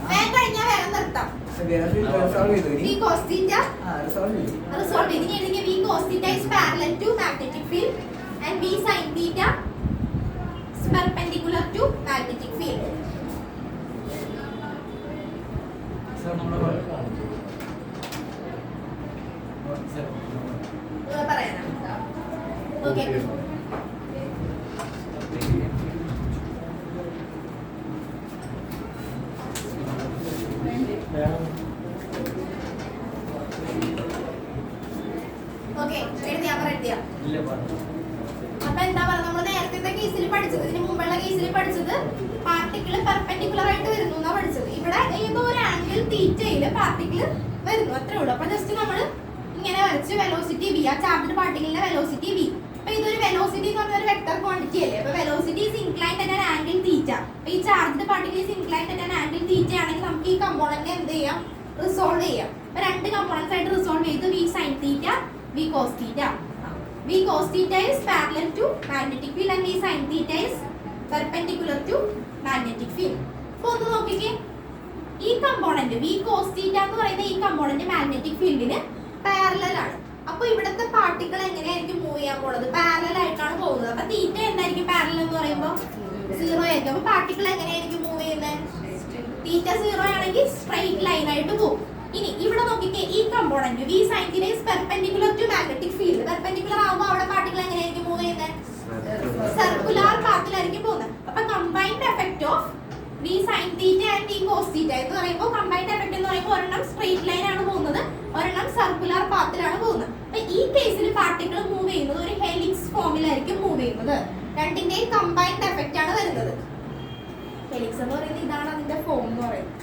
വേഗം കഴിഞ്ഞാൽ വേഗം നിർത്താം. v cos θ റിസോൾവ് ചെയ്ത് എഴുതിക്കുക. v cos θ is parallel to magnetic field and v sin θ is perpendicular to magnetic field. പറയാനാ. ഓക്കെ, ഓക്കെ എഴുതിയാ എഴുതിയാ. അപ്പൊ എന്താ പറയുക, നമ്മൾ നേരത്തെ കേസിൽ പഠിച്ചത്, ഇതിന് മുമ്പുള്ള കേസിൽ പഠിച്ചത് പാർട്ടിക്കിൾ പെർപെൻഡിക്കുലർ ആയിട്ട് വരുന്നു എന്നാ പഠിച്ചത്. ഇവിടെ ഏതോ ഒരു ആംഗിൾ തീറ്റയില് പാർട്ടിക്കിൾ വരുന്നു, അത്രേ ഉള്ളൂ. അപ്പൊ ജസ്റ്റ് നമ്മൾ ഇങ്ങനെ വരച്ച് വെലോസിറ്റി v, ആ ചാർജ്ഡ് പാർട്ടിക്കിളിന്റെ വെലോസിറ്റി v. അപ്പൊ ഇതൊരു വെലോസിറ്റി എന്ന് പറഞ്ഞ ഒരു വെക്ടർ ക്വാണ്ടിറ്റി അല്ലേ. അപ്പൊ velocity is inclined at an angle തീറ്റ. അപ്പൊ ഈ charged particle is inclined at an angle തീറ്റ ആണെങ്കിൽ നമുക്ക് ഈ കമ്പോണന്റ് എന്ത് ചെയ്യാം, റിസോൾവ് ചെയ്യാം. അപ്പൊ രണ്ട് കമ്പോണൻസ് ആയിട്ട് റിസോൾവ് ചെയ്ത് v sin θ, v cos θ. v cos θ is parallel to magnetic field and v sin θ is perpendicular to magnetic field. അപ്പൊ ഒന്ന് നോക്കിക്കേ, ഈ കമ്പോണന്റ് v cos θ എന്ന് പറയുന്ന ഈ കമ്പോണന്റ് മാഗ്നറ്റിക് ഫീൽഡിന് പാരലൽ ആണ്. അപ്പൊ ഇവിടുത്തെ പാർട്ടിക്കിൾ എങ്ങനെയായിരിക്കും മൂവ് ചെയ്യാൻ പോകുന്നത്, പാരലൽ ആയിട്ടാണ് പോകുന്നത്. അപ്പൊ തീറ്റ എന്തായിരിക്കും പാരലൽ എന്ന് പറയുമ്പോൾ 0 ആയിരിക്കും. അപ്പൊ പാർട്ടിക്കിൾ എങ്ങനെയായിരിക്കും മൂവ് ചെയ്യുന്നത്, തീറ്റ 0 ആണെങ്കിൽ സ്ട്രെയിറ്റ് ലൈൻ ആയിട്ട് പോകും. ഇനി ഇവിടെ നോക്കിക്കേ, ഈ component v sin θ is perpendicular to magnetic field. Perpendicular ആവുമ്പോൾ അവിടെ പാർട്ടിക്കിൾ എങ്ങനെയായിരിക്കും മൂവ് ചെയ്യുന്നത്, സർക്കുലർ പാത്തിലായിരിക്കും പോകുന്നത്. അപ്പൊ combined effect of v sin θ and v cos θ എന്ന് പറയുമ്പോൾ കമ്പൈൻഡ് എഫക്ട് എന്ന് പറയുമ്പോൾ ഒരെണ്ണം സ്ട്രെയിറ്റ് ലൈൻ ആണ് പോകുന്നത്, ഒരെണ്ണം സർക്കുലർ പാത്തിലാണ് പോകുന്നത്. അപ്പൊ ഈ കേസിൽ പാർട്ടിക്കിൾ മൂവ് ചെയ്യുന്നത് ഒരു ഹെലിക്സ് ഫോമിലായിരിക്കും മൂവ് ചെയ്യുന്നത്. രണ്ടിന്റെയും കമ്പൈൻഡ് എഫക്റ്റ് ആണ് വരുന്നത്. ഹെലിക്സ് എന്ന് പറയുന്നത് ഇതാണ് അതിന്റെ ഫോം എന്ന് പറയുന്നത്.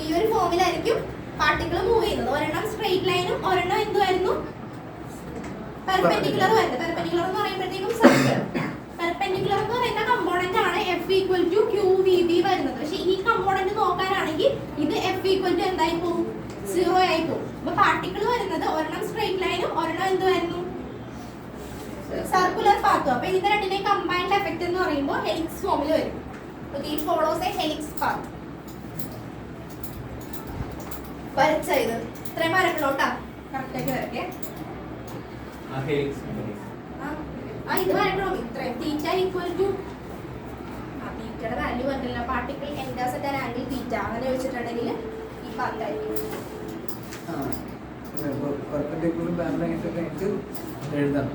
ഈ ഒരു ഫോമിലായിരിക്കും പാർട്ടിക്കിൾ മൂവ് ചെയ്യുന്നത്. ഒരെണ്ണം സ്ട്രെയിറ്റ് ലൈനും ഒരെണ്ണം എന്തുമായിരുന്നു, പെർപെൻഡിക്കുലർ വരുന്നത്. പെർപെൻഡിക്കുലർ എന്ന് പറയുമ്പോഴത്തേക്കും സർക്കിൾ. പെർപെൻഡിക്കുലർ എന്ന് പറയുന്ന കമ്പോണന്റ് ആണ് F equal to QVB വരുന്നത്. പക്ഷെ ഈ കമ്പോണന്റ് നോക്കാനാണെങ്കിൽ ഇത് F equal to എന്തായി പോകും, 0 ആയി പോകും. അപ്പൊ പാർട്ടിക്കിൾ വരുന്നത് ഒരെണ്ണം സ്ട്രെയിറ്റ് ലൈനും ഒരെണ്ണം എന്തുമായിരുന്നു, സർക്കുലർ പാത്തും. അപ്പൊ ഇതിന്റെ രണ്ടിന്റെയും കമ്പൈൻഡ് എഫക്ട് എന്ന് പറയുമ്പോൾ ഹെലിക്സ് ഫോമിൽ വരും. It follows A helix path. വരച്ച ഇത് ഇത്രയും വരകളോട്ടാ കറക്റ്റ് ആക്കി വരയ്ക്കേ. ഇത് വരക്കണോ ഇത്രയും, തീറ്റ ഈക്വൽ ടു തീറ്റയുടെ വാല്യൂ പറഞ്ഞില്ല, particle enters at an angle theta അങ്ങനെ വെച്ചിട്ടുണ്ടെങ്കിൽ ഈ പാർട്ടായിരിക്കും. പെർപെൻഡിക്കുലർ പാരലൽ എഴുതാം.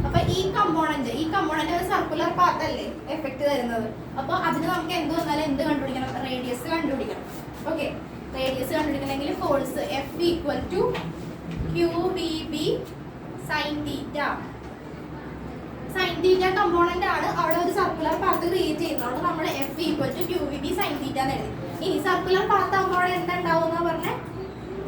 അപ്പൊ ഈ കമ്പോണന്റ് ഒരു സർക്കുലർ പാത്ത് അല്ലേ എഫക്ട് തരുന്നത്. അപ്പൊ അതിന് നമുക്ക് എന്ത് വന്നാലും എന്ത് കണ്ടുപിടിക്കണം, റേഡിയസ് കണ്ടുപിടിക്കണം. ഓക്കെ, റേഡിയസ് കണ്ടുപിടിക്കണമെങ്കിൽ force F equal to QVB sin θ. sin θ component ആണ് അവിടെ ഒരു സർക്കുലർ പാത്ത് ക്രിയേറ്റ് ചെയ്യുന്നതുകൊണ്ട് നമ്മൾ F equal to QVB sin θ എന്ന് എഴുതി. ഇനി സർക്കുലർ പാത്ത് ആകുമ്പോൾ അവിടെ എന്താ ഉണ്ടാവുന്ന പറഞ്ഞ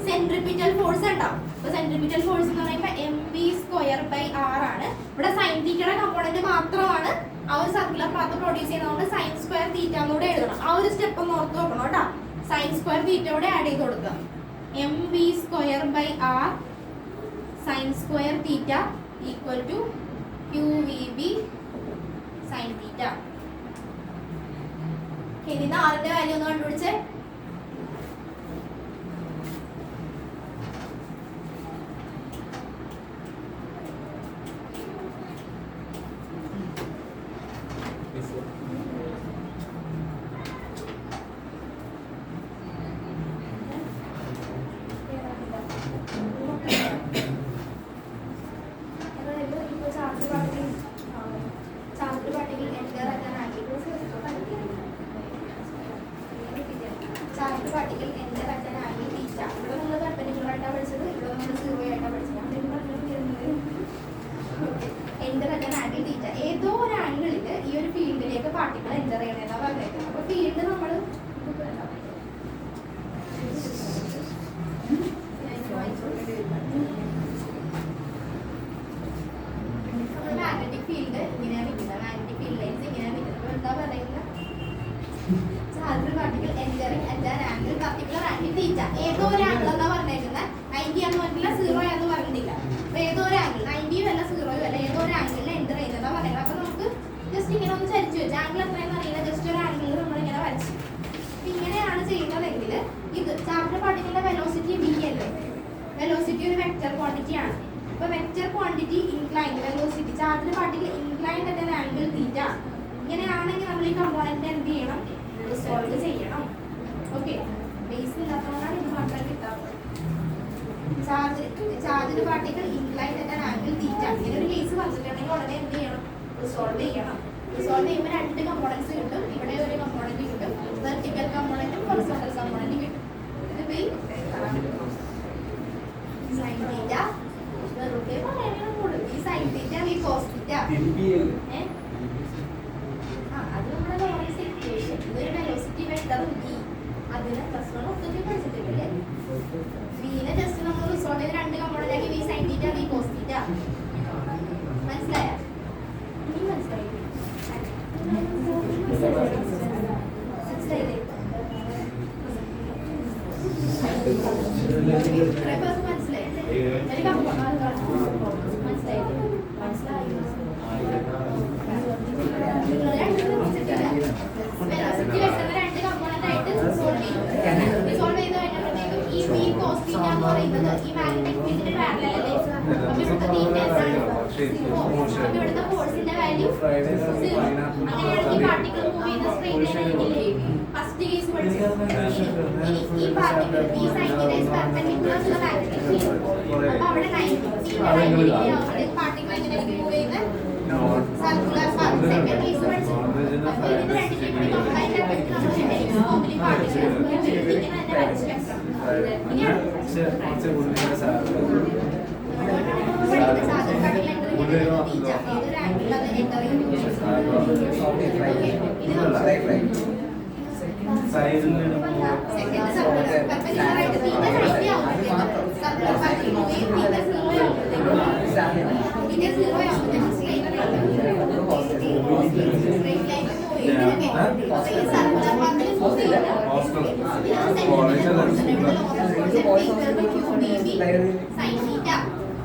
സെൻട്രിപിറ്റൽ ഫോഴ്സ് ഉണ്ടാവും. അപ്പോൾ സെൻട്രിപിറ്റൽ ഫോഴ്സ് എന്ന് പറയുമ്പോൾ mv²/r ആണ്. ഇവിടെ സൈൻ തീറ്റയുടെ കമ്പോണന്റ് മാത്രമാണ് ആ ഒരു സർക്കുലർ പാത്ത് പ്രൊഡ്യൂസ് ചെയ്യുന്നതുകൊണ്ട് sin സ്ക്വയർ തീറ്റ എന്നൂടെ എഴുതണം. ആ ഒരു സ്റ്റെപ്പ് ഒന്ന് ഓർത്ത് നോക്കണം കേട്ടോ. sin സ്ക്വയർ തീറ്റയോടെ ആഡ് ചെയ്ത് കൊടുക്കുക. mv²/r sin square theta equal to qvb sin theta. ഇതിന് ആറിന്റെ വാല്യൂ ഒന്ന് കണ്ടുപിടിച്ചേ. ഏതോ ഒരു ആംഗിളിൽ ഈ ഒരു ഫീൽഡിലേക്ക് പാർട്ടിക്കിൾ എൻ്റർ ചെയ്യണമെന്നാണ് പറഞ്ഞേക്കുന്നത്. അപ്പോൾ ഫീൽഡ് നമ്മൾ മാഗ്നറ്റിക് ഫീൽഡ് ഇങ്ങനെയാണ് നിൽക്കുന്നത്. മാഗ്നറ്റിക് ഫീൽഡ് ലൈൻസ് ഇങ്ങനെയാണ് നിൽക്കുന്നത്. അപ്പോൾ എന്താ പറയുന്നത്? Charge particle entering at an angle particular angle theta. ഏതോ ഒരു ആംഗിൾ എന്നാ പറഞ്ഞേക്കുന്നത്. 90 എന്ന് പറഞ്ഞില്ല, 0 എന്ന് പറഞ്ഞിട്ടില്ല. അപ്പോൾ ഏതോ ഒരു ആംഗിൾ 90 അല്ല 0 അല്ല, ഏതോ ഒരു ആംഗിളിൽ എൻ്റർ ചെയ്യുന്നതാണ് പറയുന്നത്. അപ്പോൾ നമുക്ക് ജസ്റ്റ് ഇങ്ങനെ ഒന്ന് ചരിച്ചു വെച്ചു. ആംഗിൾ എത്രയെന്ന് അറിയില്ല, ജസ്റ്റ് ഒരു ആംഗിളിൽ നമ്മളിങ്ങനെ വരച്ചു. ഇങ്ങനെയാണ് ചെയ്യുന്നതെങ്കിൽ ഇത് ചാർജ് പാർട്ടിക്കിളിന്റെ വെലോസിറ്റി v അല്ലേ. വെലോസിറ്റി ഒരു വെക്റ്റർ ക്വാണ്ടിറ്റി ആണ്. അപ്പോൾ vector quantity inclined velocity charge particle inclined at an angle തീറ്റ. ഇങ്ങനെയാണെങ്കിൽ നമ്മൾ ഈ കമ്പോണന്റ് എന്ത് ചെയ്യണം? സോൾവ് ചെയ്യണം. ഓക്കെ, ബേസ് ഇല്ലാത്തതുകൊണ്ടാണ് ഇത് മാത്രം കിട്ടാത്തത്. Charge particle inclined at an angle തീറ്റ. ഇങ്ങനെ ഒരു കേസ് വന്നിട്ടുണ്ടെങ്കിൽ ഉടനെ എന്ത് ചെയ്യണം? റിസോൾവ് ചെയ്യണം. റിസോൾവ് ചെയ്യുമ്പോൾ രണ്ട് കമ്പോണൻസ് കിട്ടും. ഇവിടെ ഒരു കമ്പോണന്റ് കിട്ടും, വെർട്ടിക്കൽ കമ്പോണന്റും ഹൊറിസോണ്ടൽ കമ്പോണന്റും കിട്ടും. ഇത് സൈൻ തീറ്റ വെറുതെ പറയണം കൂടും. ഈ സൈൻ തീറ്റ ഈ കോസ് തീറ്റ അത് നമ്മുടെ നോർമൽ ഇക്വേഷൻ. ഇതൊരു വെലോസിറ്റി വെക്ടർ v. അതിനെ +1 ഒത്തിരി പഠിച്ചിട്ടില്ലേ? vനെ ജസ്റ്റ് നമ്മൾ റിസോൾവ് ചെയ്ത് രണ്ട് കമ്പോണന്റ് ആക്കി v sine theta v cos theta. മനസ്സിലായോ? മനസ്സിലായില്ലേ? ഇവിടുത്തെ ഫോഴ്സിന്റെ വാല്യൂ അങ്ങനെയാണെങ്കിൽ പാർട്ടിക്കിൾ മൂവ് ചെയ്യുന്ന സ്ട്രെയിറ്റ് ലൈൻ ആണെങ്കിലേ ഫസ്റ്റ് കേസ് പഠിച്ചു. ഈ പാർട്ടിക്കിൾ ഈ സൈഡിൽ perpendicular to the magnetic field. അപ്പോൾ അവിടെ 90 വാല്യൂ പാർട്ടിക്കിൾ എങ്ങനെയായിരിക്കും മൂവ് ചെയ്യുന്നത്? Circular path. സെക്കൻഡ് കേസ് പഠിച്ചു. അപ്പോൾ ഇതിന് രണ്ടിനും കൂടി കമ്പൈൻഡ് ആയിട്ട് നമ്മൾ ഫോമിലി പാർട്ടിക്കിൾ ഇങ്ങനെ തന്നെ വരച്ചു വെക്കാം. ഇങ്ങനെയാണ്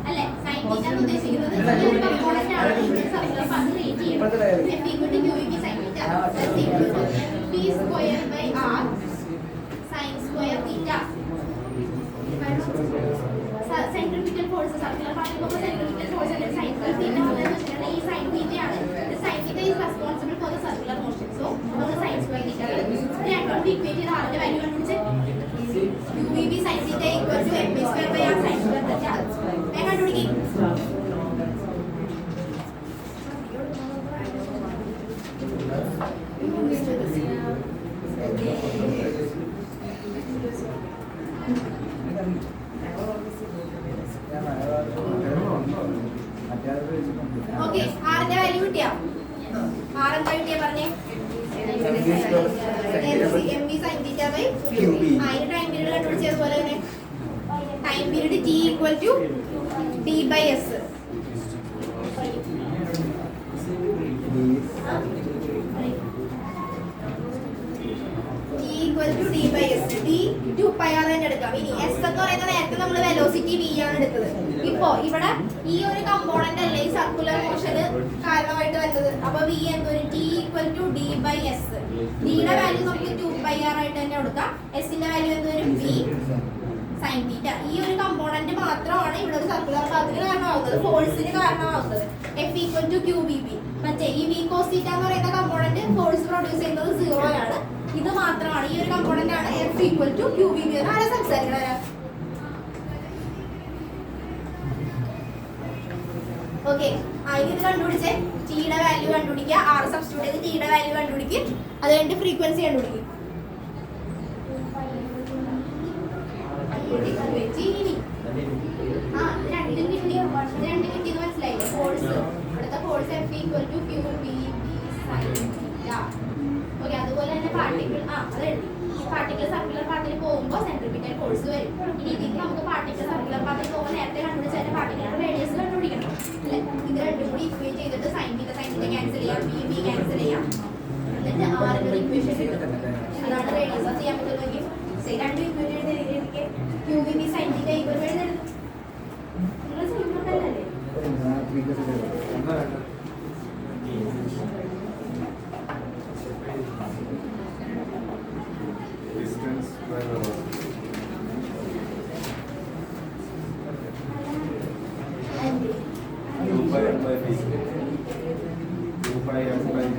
അല്ലെ സൈൻ തീറ്റ എന്ന് ഉദ്ദേശിക്കുന്നത് ഒരു കമ്പോണന്റ് ആണ് സർക്കുലർ പാത്ത് ക്രിയേറ്റ് ചെയ്യുന്നത്. qvb sin theta v²/r sin square theta. Centripetal force circular പാത്തിൽ സെൻട്രിപിറ്റൽ ഫോഴ്സ് അല്ലേ sin സ്ക്വയർ തീറ്റ എന്ന് ഈ sin തീറ്റയാണ്. sin theta is responsible for the circular motion. So നമ്മൾ sin സ്ക്വയർ തീറ്റ രണ്ടും equate ചെയ്ത് ആറിന്റെ വാല്യൂ കണ്ടുപിടിച്ച് qvb sin theta equal to mv²/r sin square theta. ഞാൻ കണ്ടുപിടിക്കും. ഓക്കെ, ആറിന്റെ വാല്യൂ കിട്ടിയോ? ആറെന്താ കിട്ടിയാ പറഞ്ഞേ? mv sin theta by qb. അതിന്റെ ടൈം പീരീഡ് കണ്ടുപിടിച്ചതുപോലെ തന്നെ period T equal to D by S. D 2πr തന്നെ എടുക്കാം. ഇനി s എന്ന് പറയുന്നത് നേരത്തെ നമ്മൾ വെലോസിറ്റി v ആണ് എടുത്തത്. ഇപ്പോ ഇവിടെ ഈ ഒരു കമ്പോണന്റ് അല്ലേ ഈ സർക്കുലർ മോഷന് കാരണമായിട്ട് വരുന്നത്. അപ്പൊ v എന്തൊരു t equal to d by s. d യുടെ വാല്യൂ നമുക്ക് 2πr ആയിട്ട് തന്നെ കൊടുക്കാം. s ന്റെ വാല്യൂ എന്തൊരു v sin θ. ഈ ഒരു കമ്പോണന്റ് മാത്രമാണ് ഇവിടെ ഒരു സർക്കുലർ പാത്തിന് കാരണമാവുന്നത്, ഫോഴ്സിന് കാരണമാവുന്നത്. f equal to qvb. മറ്റേ ഈ v cos θ എന്ന് പറയുന്ന കമ്പോണന്റ് ഫോഴ്സ് പ്രൊഡ്യൂസ് ചെയ്യുന്നത് 0 ആണ്. ഇത് മാത്രമാണ് ഈ ഒരു കമ്പോണന്റ് ആണ് f ഈക്വൽ ടു qvb എന്ന് ആരാ സംസാരിക്കണത്? ഓക്കെ, അതിന് ഇത് കണ്ടുപിടിച്ചേ. t യുടെ വാല്യൂ കണ്ടുപിടിക്കുക, r സബ്സ്റ്റിറ്റ്യൂട്ട് ചെയ്ത് t യുടെ വാല്യൂ കണ്ടുപിടിക്കുക, അത് കഴിഞ്ഞിട്ട് ഫ്രീക്വൻസി കണ്ടുപിടിക്കുക. രണ്ടും കിട്ടിയെന്ന് മനസ്സിലായില്ലേ? ഫോഴ്സ് അടുത്ത force f equal to qvb sin θ. Okay, അതുപോലെ തന്നെ പാർട്ടിക്കിൾ അത് എഴുതി. ഈ പാർട്ടിക്കിൾ സർക്കുലർ പാത്തിൽ പോകുമ്പോൾ സെൻട്രിപിറ്റൽ ഫോഴ്സ് വരും. ഇനി ഇതിന് നമുക്ക് പാർട്ടിക്കിൾ സർക്കുലർ പാത്തിൽ പോകുമ്പോൾ നേരത്തെ കണ്ടുപിടിച്ച തന്നെ പാർട്ടിക്കിളുടെ റേഡിയസ് കണ്ടുപിടിക്കണം അല്ലേ? ഇത് രണ്ടും കൂടി ഇക്വേറ്റ് ചെയ്തിട്ട് സൈൻ തീറ്റ ക്യാൻസൽ ചെയ്യാം, ബി ക്യാൻസൽ ചെയ്യാം, എന്നിട്ട് ആറിന്റെ ഇക്വേഷൻ കിട്ടും. അതാണ് റേഡിയസ്. ചെയ്യാൻ പറ്റുമെങ്കിൽ രണ്ട് ഇക്വേറ്റ് എഴുതി qvb sin θ ഈക്വൽ എഴുതരുത്. നിങ്ങൾ ചെയ്യുന്നുണ്ടല്ലേ? Distance by velocity. Two by m by v. 2 by m by v.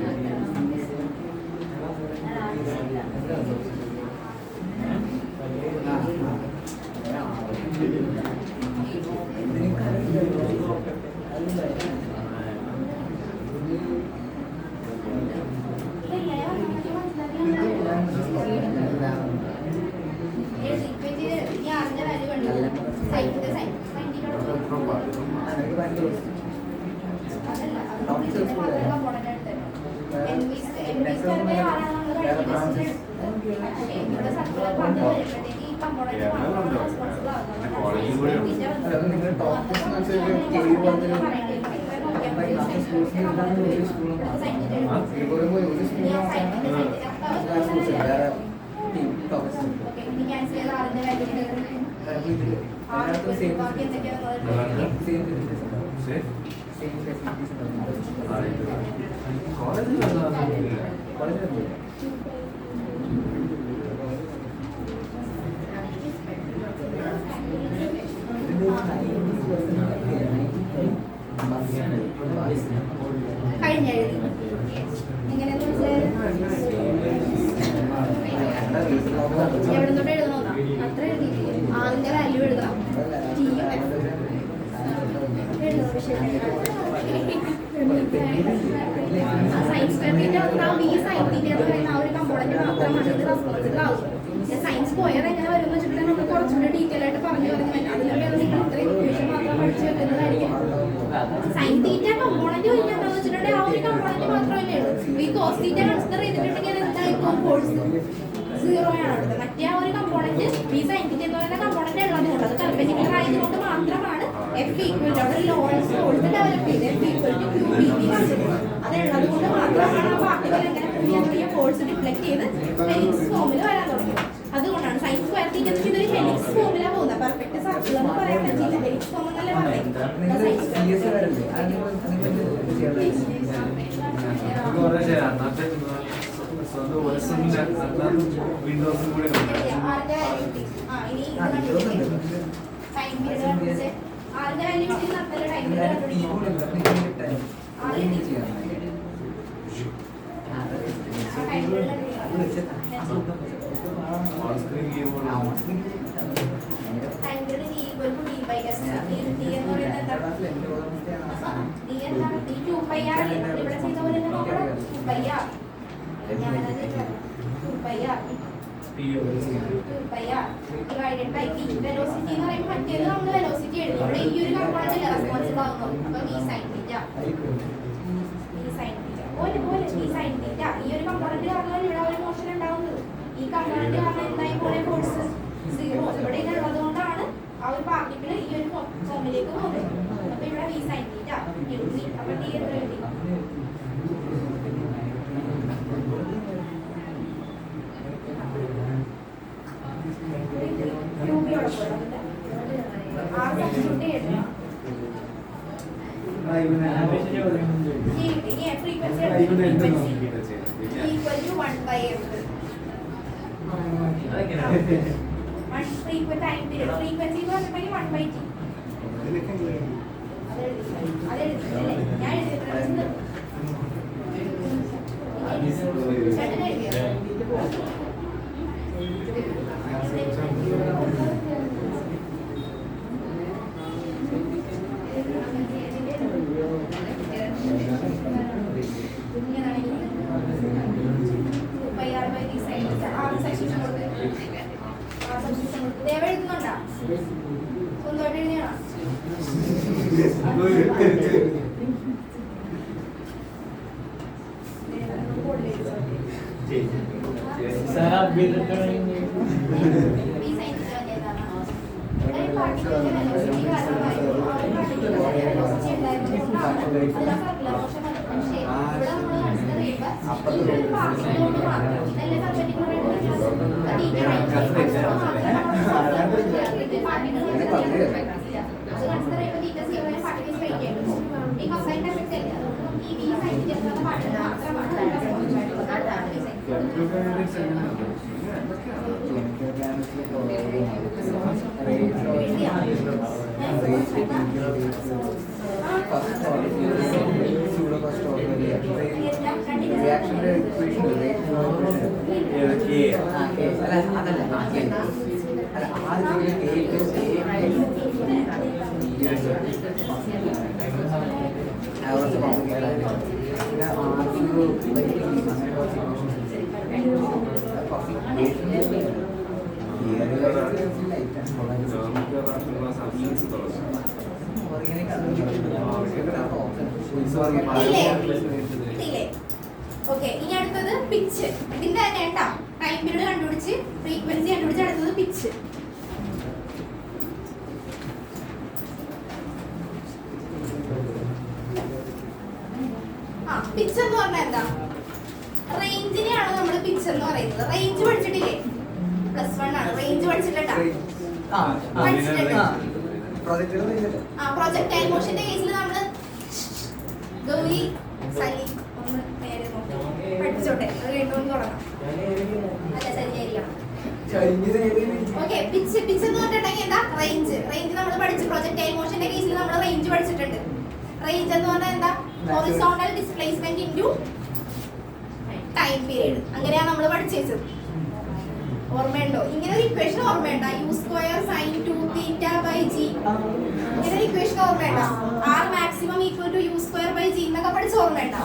എവിടെ തൊട്ട് എഴുതണോ? അത്ര എഴുതി. ആറിന്റെ വാല്യൂ എഴുതാം. സയൻസ് സയൻസ് പോയത് എങ്ങനെ വരും വെച്ചിട്ട് നമ്മൾ കുറച്ചുകൂടി ഡീറ്റെയിൽ ആയിട്ട് പറഞ്ഞു അതിലൂടെ നിങ്ങൾ ഇത്രയും ഇക്വേഷൻ മാത്രം പഠിച്ചു വെക്കുന്നതായിരിക്കും. സൈൻ തീറ്റ കമ്പോണന്റ് ചോദിക്കാന്ന് വെച്ചിട്ടുണ്ടെങ്കിൽ ആ ഒരു കമ്പോണന്റ് മാത്രമല്ലേ ഉള്ളൂ. ഈ കോസ് തീറ്റ കൺസിഡർ ചെയ്തിട്ടുണ്ടെങ്കിൽ എന്തായിരിക്കും? ഫോഴ്സ് 0 ആണ് അടുത്തത്. മറ്റേ ആ ഒരു കമ്പോണന്റ് ഈ സൈൻ തീറ്റ എന്ന് പറയുന്ന കമ്പോണന്റ് ഉള്ളതുകൊണ്ട് അത് പെർപെൻഡിക്കുലർ ആയതുകൊണ്ട് മാത്രമാണ് എഫ് ഈക്വൽ ടു അവിടെ ലോറൻസ് ഫോഴ്സ് ഡെവലപ്പ് ചെയ്ത് എഫ് ഈക്വൽ ടു qvb കണ്ടത്. അത് ഉള്ളത് കൊണ്ട് മാത്രമാണ് ആ പാർട്ടിക്കൽ എങ്ങനെ പുതിയ ഫോഴ്സ് ഡിഫ്ലക്ട് ചെയ്ത് ഹെലിക്സ് ഫോമിൽ വരാൻ തുടങ്ങിയത്. അതുകൊണ്ടാണ് സൈൻ സ്ക്വയർ തീറ്റ ഇതൊരു ഹെലിക്സ് ഫോമിലാണ് പോകുന്നത്. പെർഫെക്റ്റ് സർക്കിൾ എന്ന് പറയാൻ പറ്റില്ല, ഹെലിക്സ് ഫോം എന്നല്ലേ പറയുന്നത്. വിൻഡോസും കൂടി വെലോസിറ്റി എന്ന് പറയുമ്പോൾ മറ്റേത് നമ്മൾ വെലോസിറ്റി എഴുതും. ഇവിടെ ഈ ഒരു കമ്പോണന്റ് റെസ്പോൺസിബിൾ ആകുന്നു. അപ്പൊ v sin θ പോലെ v sin θ ഈ ഒരു കമ്പോണന്റ് കാരണം ഇവിടെ ഒരു മോഷൻ ഉണ്ടാവുന്നത്. ഈ കമ്പോണന്റ് കാരണം എന്തായി പോലെ ഫോഴ്സ് 0 ഇവിടെ ഉള്ളത് കൊണ്ടാണ് ആ ഒരു പാർട്ടി D എത്ര കിട്ടി? QB അവിടെ പോയോ? R substitute ചെയ്യണം. Frequency equal to 1/f. One frequent time period. Frequency എന്ന് പറഞ്ഞാൽ 1/t. അതെഴുതിയില്ലേ? ഞാൻ എഴുതിയിട്ടുണ്ട്. ചേട്ടൻ എഴുതിയോ? എഴുതുന്നുണ്ടോ? സ്വന്തമായിട്ട് എഴുതിയാണോ? ഓക്കെ, ഇനി അടുത്തത് പിച്ച്. ഇതിന്റെ തന്നെ കേട്ടോ, ടൈം പീരീഡ് കണ്ടുപിടിച്ച് ഫ്രീക്വൻസി കണ്ടുപിടിച്ച് അടുത്തത് പിച്ച്. പിച്ച് എന്ന് പറഞ്ഞാൽ എന്താ? റേഞ്ചിനെയാണ് നമ്മൾ പിച്ച് എന്ന് പറയുന്നത്. റേഞ്ച് പഠിച്ചിട്ടില്ലേ? +1 ആണ്. റേഞ്ച് പഠിച്ചിട്ടുണ്ടോ? പ്രൊജക്ടൈൽ മോഷന്റെ കേസിൽ നമ്മള് ഗൗരി സലി ഒന്ന് നേരെ നോക്കി പഠിച്ചോട്ടെ. അത് കേട്ടോണ്ട് തുടങ്ങാം. അല്ല, ശരിയായിരിക്കണം. ഓക്കെ, പിച്ച് എന്ന് പറഞ്ഞിട്ടുണ്ടെങ്കിൽ എന്താ? റേഞ്ച്. റേഞ്ച് നമ്മൾ പഠിച്ചു. പ്രൊജക്ടൈൽ മോഷന്റെ കേസിൽ നമ്മൾ റേഞ്ച് പഠിച്ചിട്ടുണ്ട്. റേഞ്ച് എന്ന് പറഞ്ഞാൽ എന്താ? Horizontal displacement into time period. അങ്ങനെയാണ് നമ്മൾ പഠിച്ചത്. ഓർമ്മയുണ്ടോ? ഇങ്ങനെ ഒരു ഇക്വേഷൻ ഓർമ്മയുണ്ടോ? u² sin 2θ/g. ഇങ്ങനെ ഒരു ഇക്വേഷൻ ഓർമ്മയുണ്ടോ? r maximum equal to u²/g എന്നൊക്കെ പഠിച്ച് ഓർമ്മയുണ്ടോ?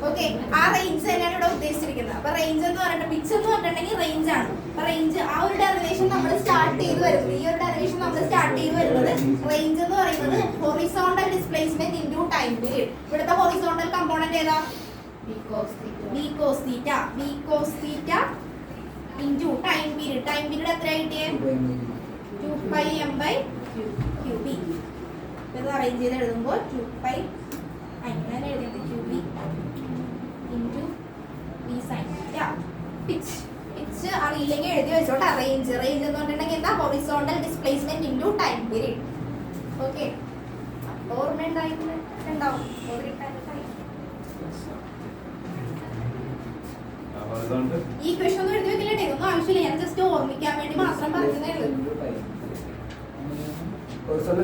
ഓക്കെ, ആ റേഞ്ച് തന്നെയാണ് ഇവിടെ ഉദ്ദേശിച്ചിരിക്കുന്നത്. അപ്പൊ റേഞ്ച് എന്ന് പറഞ്ഞിട്ട് പിച്ച് എന്ന് പറഞ്ഞിട്ടുണ്ടെങ്കിൽ റേഞ്ച് ആണ്. അപ്പൊ റേഞ്ച് ആ ഒരു ഡെറിവേഷൻ നമ്മൾ സ്റ്റാർട്ട് ചെയ്ത് വരുന്നത്, ഈ ഒരു ഡെറിവേഷൻ നമ്മൾ സ്റ്റാർട്ട് ചെയ്ത് വരുന്നത് റേഞ്ച് എന്ന് പറയുന്നത് horizontal displacement into time period. ഇവിടുത്തെ ഹൊറിസോണ്ടൽ കമ്പോണന്റ് ഏതാ? v cos θ into time period. Time period എത്ര കിട്ടിയേ? 2πm/qb. ഇത് അറേഞ്ച് ചെയ്ത് എഴുതുമ്പോൾ 2π അങ്ങനെ എഴുതിയത് qb into v sin θ. Pitch അറിയില്ലെങ്കിൽ എഴുതി വെച്ചോട്ടെ. റേഞ്ച് എന്ന് പറഞ്ഞിട്ടുണ്ടെങ്കിൽ എന്താ? Horizontal displacement into time period. Okay, ഓർമ്മ ഉണ്ടാവും. ഈ ക്വസ്റ്റൻ ഒന്നും എഴുതി വെക്കില്ല, ഇതൊന്നും ആവശ്യമില്ല. ഞാൻ ജസ്റ്റ് ഓർമ്മിക്കാൻ വേണ്ടി മാത്രം പറഞ്ഞതേ ഉള്ളൂ. Horizontal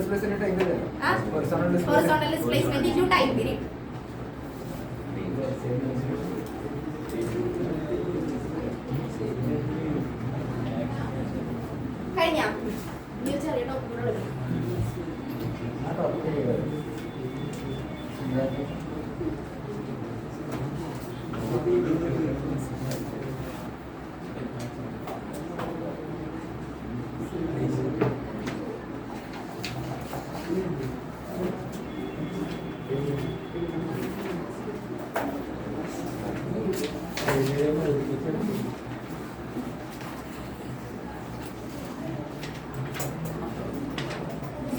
displacement into time period. കഴിഞ്ഞ ചെറിയ ടോപ്പിനോട്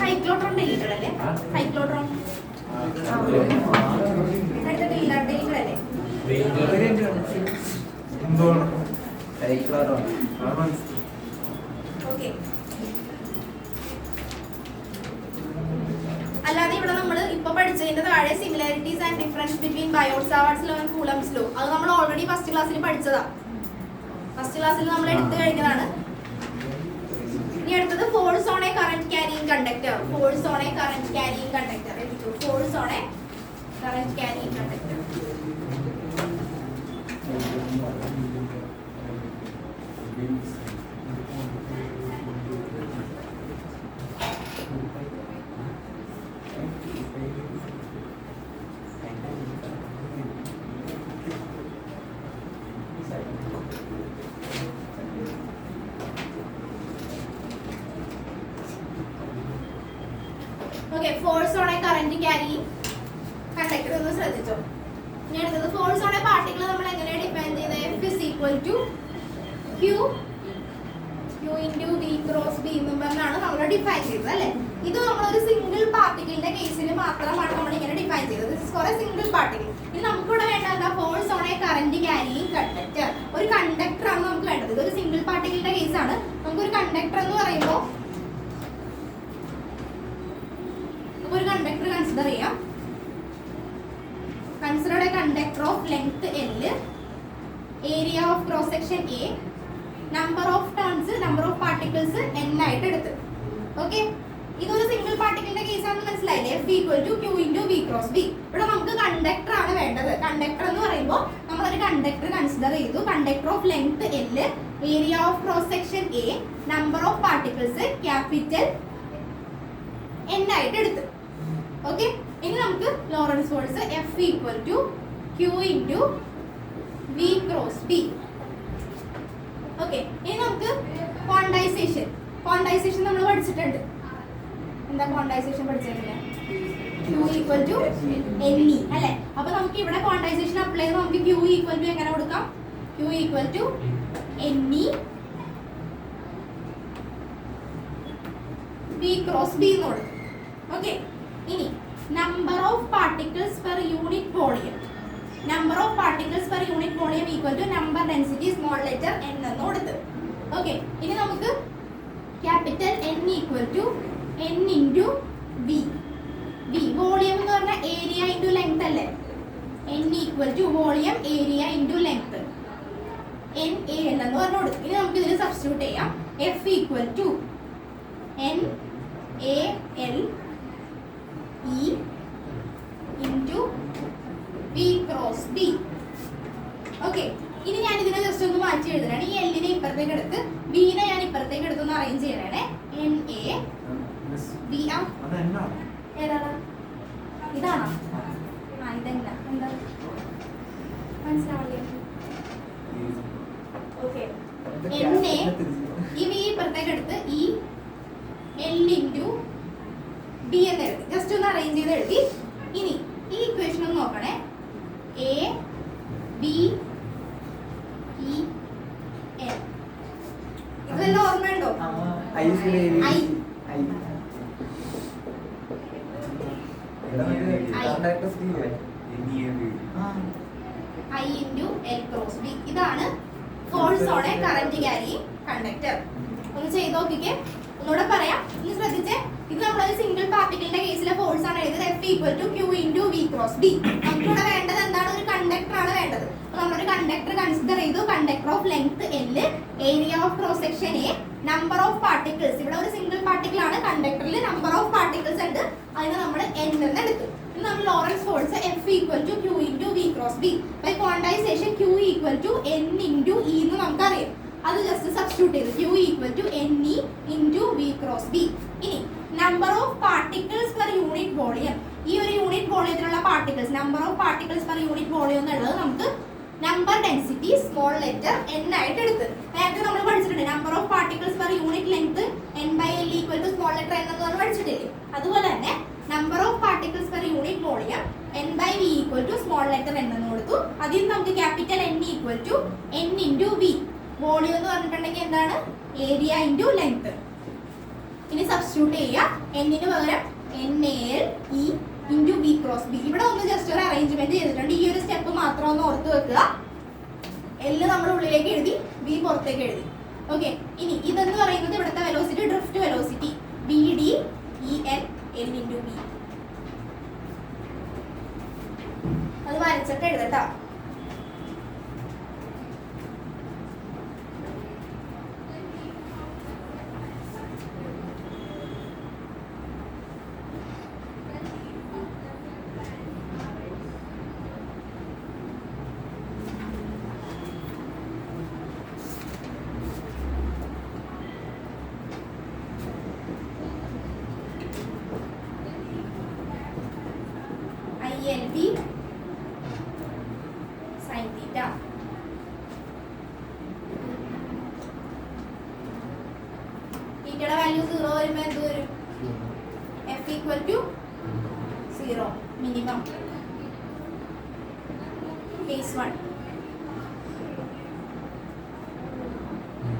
സൈക്ലോട്രോൺ ഡിലീറ്റഡ് അല്ലേ? സൈക്ലോട്രോൺ എടുത്തിട്ടില്ല ഡെലിവറല്ലേ ഓക്കെ. അല്ലാതെ ഇവിടെ നമ്മൾ ഇപ്പൊ പഠിച്ചതിന്റെ താഴെ similarities and difference between Biot Savart's law and Coulomb's law അത് നമ്മൾ ഓൾറെഡി ഫസ്റ്റ് ക്ലാസ്സിൽ പഠിച്ചതാ. ഫസ്റ്റ് ക്ലാസ്സിൽ നമ്മൾ എടുത്തു കഴിഞ്ഞതാണ്. ഇനി അടുത്തത് force on A current carrying conductor. Force on A current carrying conductor. Force on A current carrying conductor. Okay, force on a current carrying conductor ഒന്ന് ശ്രദ്ധിച്ചോ. ഇനി അടുത്തത് ഫോഴ്സ് ഓൺ എ പാർട്ടിക്കിൾ നമ്മൾ എങ്ങനെ ഡിഫൈൻ ചെയ്തത്? F is equal to Q into V cross B എന്നും പറഞ്ഞാണ് നമ്മൾ ഡിഫൈൻ ചെയ്തത് അല്ലേ? ഇത് നമ്മളൊരു സിംഗിൾ പാർട്ടിക്കിളിന്റെ കേസിൽ മാത്രമാണ് നമ്മൾ ഇങ്ങനെ ഡിഫൈൻ ചെയ്തത്. This four A single particle. ഇനി നമുക്കിവിടെ വേണ്ടത് force on A current carrying conductor. ഒരു കണ്ടക്ടർ ആണ് നമുക്ക് വേണ്ടത്. ഇതൊരു സിംഗിൾ പാർട്ടിക്കിളിന്റെ കേസാണ്. നമുക്കൊരു കണ്ടക്ടർ എന്ന് പറയുമ്പോൾ ഒരു കണ്ടക്ടർ കൺസിഡർ ചെയ്യാം. Consider A conductor of length L, area of cross section A, number of turns, number of particles N ആയിട്ട് എടുത്ത്. ഓക്കെ, ഇതൊരു സിംഗിൾ പാർട്ടിക്കിളിന്റെ കേസ് ആണെന്ന് മനസ്സിലായില്ലേ? F equal to Q into V cross B. ഇവിടെ നമുക്ക് conductor ആണ് വേണ്ടത്. കണ്ടക്ടർ എന്ന് പറയുമ്പോൾ നമ്മളൊരു കണ്ടക്ടർ കൺസിഡർ ചെയ്തു. Conductor of length L, area of cross section A, number of particles capital N ആയിട്ട് എടുത്ത്. ഓക്കെ, ഇനി നമുക്ക് Lawrence force F equal to Q into V cross B. Okay, ഇനി നമുക്ക് ക്വാണ്ടൈസേഷൻ. ക്വാണ്ടൈസേഷൻ നമ്മൾ പഠിച്ചിട്ടുണ്ട്. എന്താ ക്വാണ്ടൈസേഷൻ പഠിച്ചിട്ടില്ല? Q equal to NE അല്ലേ? അപ്പൊ നമുക്ക് ഇവിടെ ക്വാണ്ടൈസേഷൻ അപ്ലൈ ചെയ്ത് നമുക്ക് Q equal to എങ്ങനെ കൊടുക്കാം? Q equal to NE V cross B എന്ന് കൊടുക്കും. ഓക്കെ, ഇനി number of particles per unit volume. Number of particles per unit volume equal to number density small letter n എന്ന് കൊടുത്ത്. Okay, ഇനി നമുക്ക് capital N equal to n into V. V volume എന്ന് പറഞ്ഞാൽ area into length അല്ലേ? n equal to volume area into length NA എന്ന് പറഞ്ഞു കൊടുക്കും. ഇനി നമുക്ക് ഇതിൽ സബ്സ്റ്റിറ്റ്യൂട്ട് ചെയ്യാം. F equal to NaL E into V cross B. Okay, ഇനി ഞാൻ ഇതിനെ ജസ്റ്റ് ഒന്ന് മാറ്റി എഴുതണം. ഈ എല്ലിനെ ഇപ്പുറത്തേക്ക് എടുത്ത് ബിനെ ഞാൻ ഇപ്പുറത്തേക്ക് എടുത്തൊന്ന് അറേഞ്ച് ചെയ്യണേ. NA B ഏതാണ്? ഇതാണോ? ആ, ഇതെന്താ എന്താ മനസ്സിലാവില്ലേ? ഓക്കെ, NA ഈ B ഇപ്പുറത്തേക്ക് എടുത്ത് ഈ L into B എന്ന് എഴുതി. ജസ്റ്റ് ഒന്ന് അറേഞ്ച് ചെയ്ത് എഴുതി. ഇനി ഈ ഇക്വേഷൻ ഒന്ന് നോക്കണേ. A B E L ഇതെല്ലാം ഓർമ്മയുണ്ടോ? I into L cross B. ഇതാണ് force on A current carrying conductor. ഒന്ന് ചെയ്ത് നോക്കിക്കേ. ഒന്നുകൂടെ പറയാം, ഇനി ശ്രദ്ധിച്ചേ. ഇത് നമ്മളൊരു സിംഗിൾ പാർട്ടിക്കിളിന്റെ കേസിലെ ഫോഴ്സ് ആണ് എഴുതുന്നത്. F equal to Q into V cross B. നമുക്കിവിടെ വേണ്ടത് എന്താണ്? ഒരു കണ്ടക്ടർ ആണ് വേണ്ടത്. അപ്പൊ നമ്മളൊരു കണ്ടക്ടർ കൺസിഡർ ചെയ്തു. Conductor of length L, area of cross section A, number of particles. ഇവിടെ ഒരു സിംഗിൾ പാർട്ടിക്കിൾ ആണ്. കണ്ടക്ടറിൽ നമ്പർ ഓഫ് പാർട്ടിക്കിൾസ് ഉണ്ട്. അതിന് നമ്മൾ N എന്ന് എടുത്തു. ഇനി നമ്മൾ Lorentz force F equal to Q into V cross B. By quantization Q equal to N into E എന്ന് നമുക്കറിയാം. അത് ജസ്റ്റ് സബ്സ്റ്റിറ്റ്യൂട്ട് ചെയ്തു. Q equal to NE into V cross B. ഇനി number of particles per unit volume. ഈ ഒരു unit വോളിയത്തിലുള്ള particles, number of particles per unit volume എന്നുള്ളത് നമുക്ക് number density small letter n ആയിട്ട് എടുത്ത്. നേരത്തെ നമ്മൾ പഠിച്ചിട്ടുണ്ട് number of particles per unit length n/l equal to small letter n എന്ന് പറഞ്ഞ് പഠിച്ചിട്ടില്ലേ? അതുപോലെ തന്നെ number of particles per unit volume n/v equal to small letter n എന്ന് കൊടുത്തു. അതിൽ നമുക്ക് capital N equal to n into V. Volume എന്ന് പറഞ്ഞിട്ടുണ്ടെങ്കിൽ എന്താണ്? Area into length. ഇനി സബ്സ്റ്റിറ്റ്യൂട്ട് ചെയ്യുക. എന്നിന് പകരം NaL E into B cross B. ഇവിടെ ഒന്ന് ജസ്റ്റ് ഒരു അറേഞ്ച്മെന്റ് ചെയ്തിട്ടുണ്ട്. ഈ ഒരു സ്റ്റെപ്പ് മാത്രം ഒന്ന് ഓർത്ത് വെക്കുക. എൽ നമ്മൾ ഉള്ളിലേക്ക് എഴുതി, ബി പുറത്തേക്ക് എഴുതി. ഓക്കെ, ഇനി ഇതെന്ന് പറയുന്നത് ഇവിടുത്തെ velocity, drift velocity B D E N L into B. അത് വരച്ചിട്ട് എഴുതട്ടോ. ILB sin theta. തീറ്റയുടെ വാല്യൂ 0 വരുമ്പോൾ എന്ത് വരും? F equal to 0 minimum. Case 1.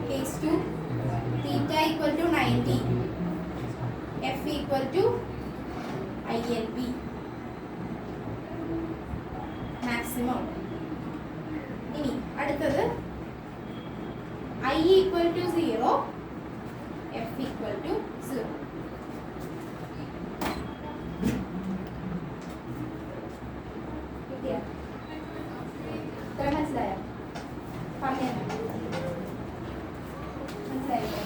Case 2 theta equal to 90. F equal to ILB maximum. ഇനി അടുത്തത് I equal to 0, F equal to 0. കിട്ടിയോ? ഇത്ര മനസ്സിലായോ? പറഞ്ഞു മനസ്സിലായില്ലേ?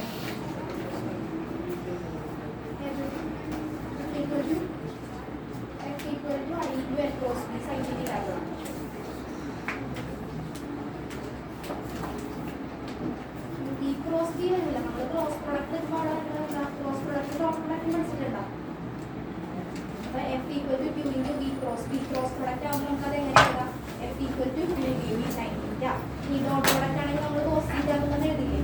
F equal to I into L cross B sin theta. B cross B വരില്ല. നമ്മൾ cross product cross product dot product പഠിച്ചിട്ടുണ്ടോ? അപ്പോൾ F equal to Q into B cross B. Cross product ആകുമ്പോൾ നമുക്കത് എങ്ങനെ എഴുതാം? F equal to Q into B sin theta. ഈ dot product ആണെങ്കിൽ നമ്മൾ cos theta എന്ന് എഴുതില്ലേ?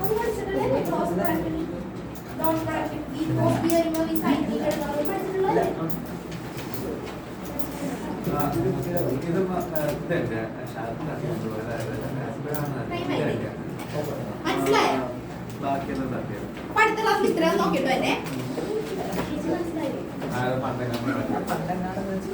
അത് പഠിച്ചിട്ടില്ലേ? Cross product dot product B cross B വരുമ്പോൾ ഈ sin theta എടുക്കുന്നത് പഠിച്ചിട്ടുള്ളതല്ലേ? മനസ്സിലായോ? അടുത്ത ക്ലാസ്സിൽ ഇത്രയും നോക്കിട്ടോ എന്നെ പണ്ടെങ്ങാണെന്ന് വെച്ച്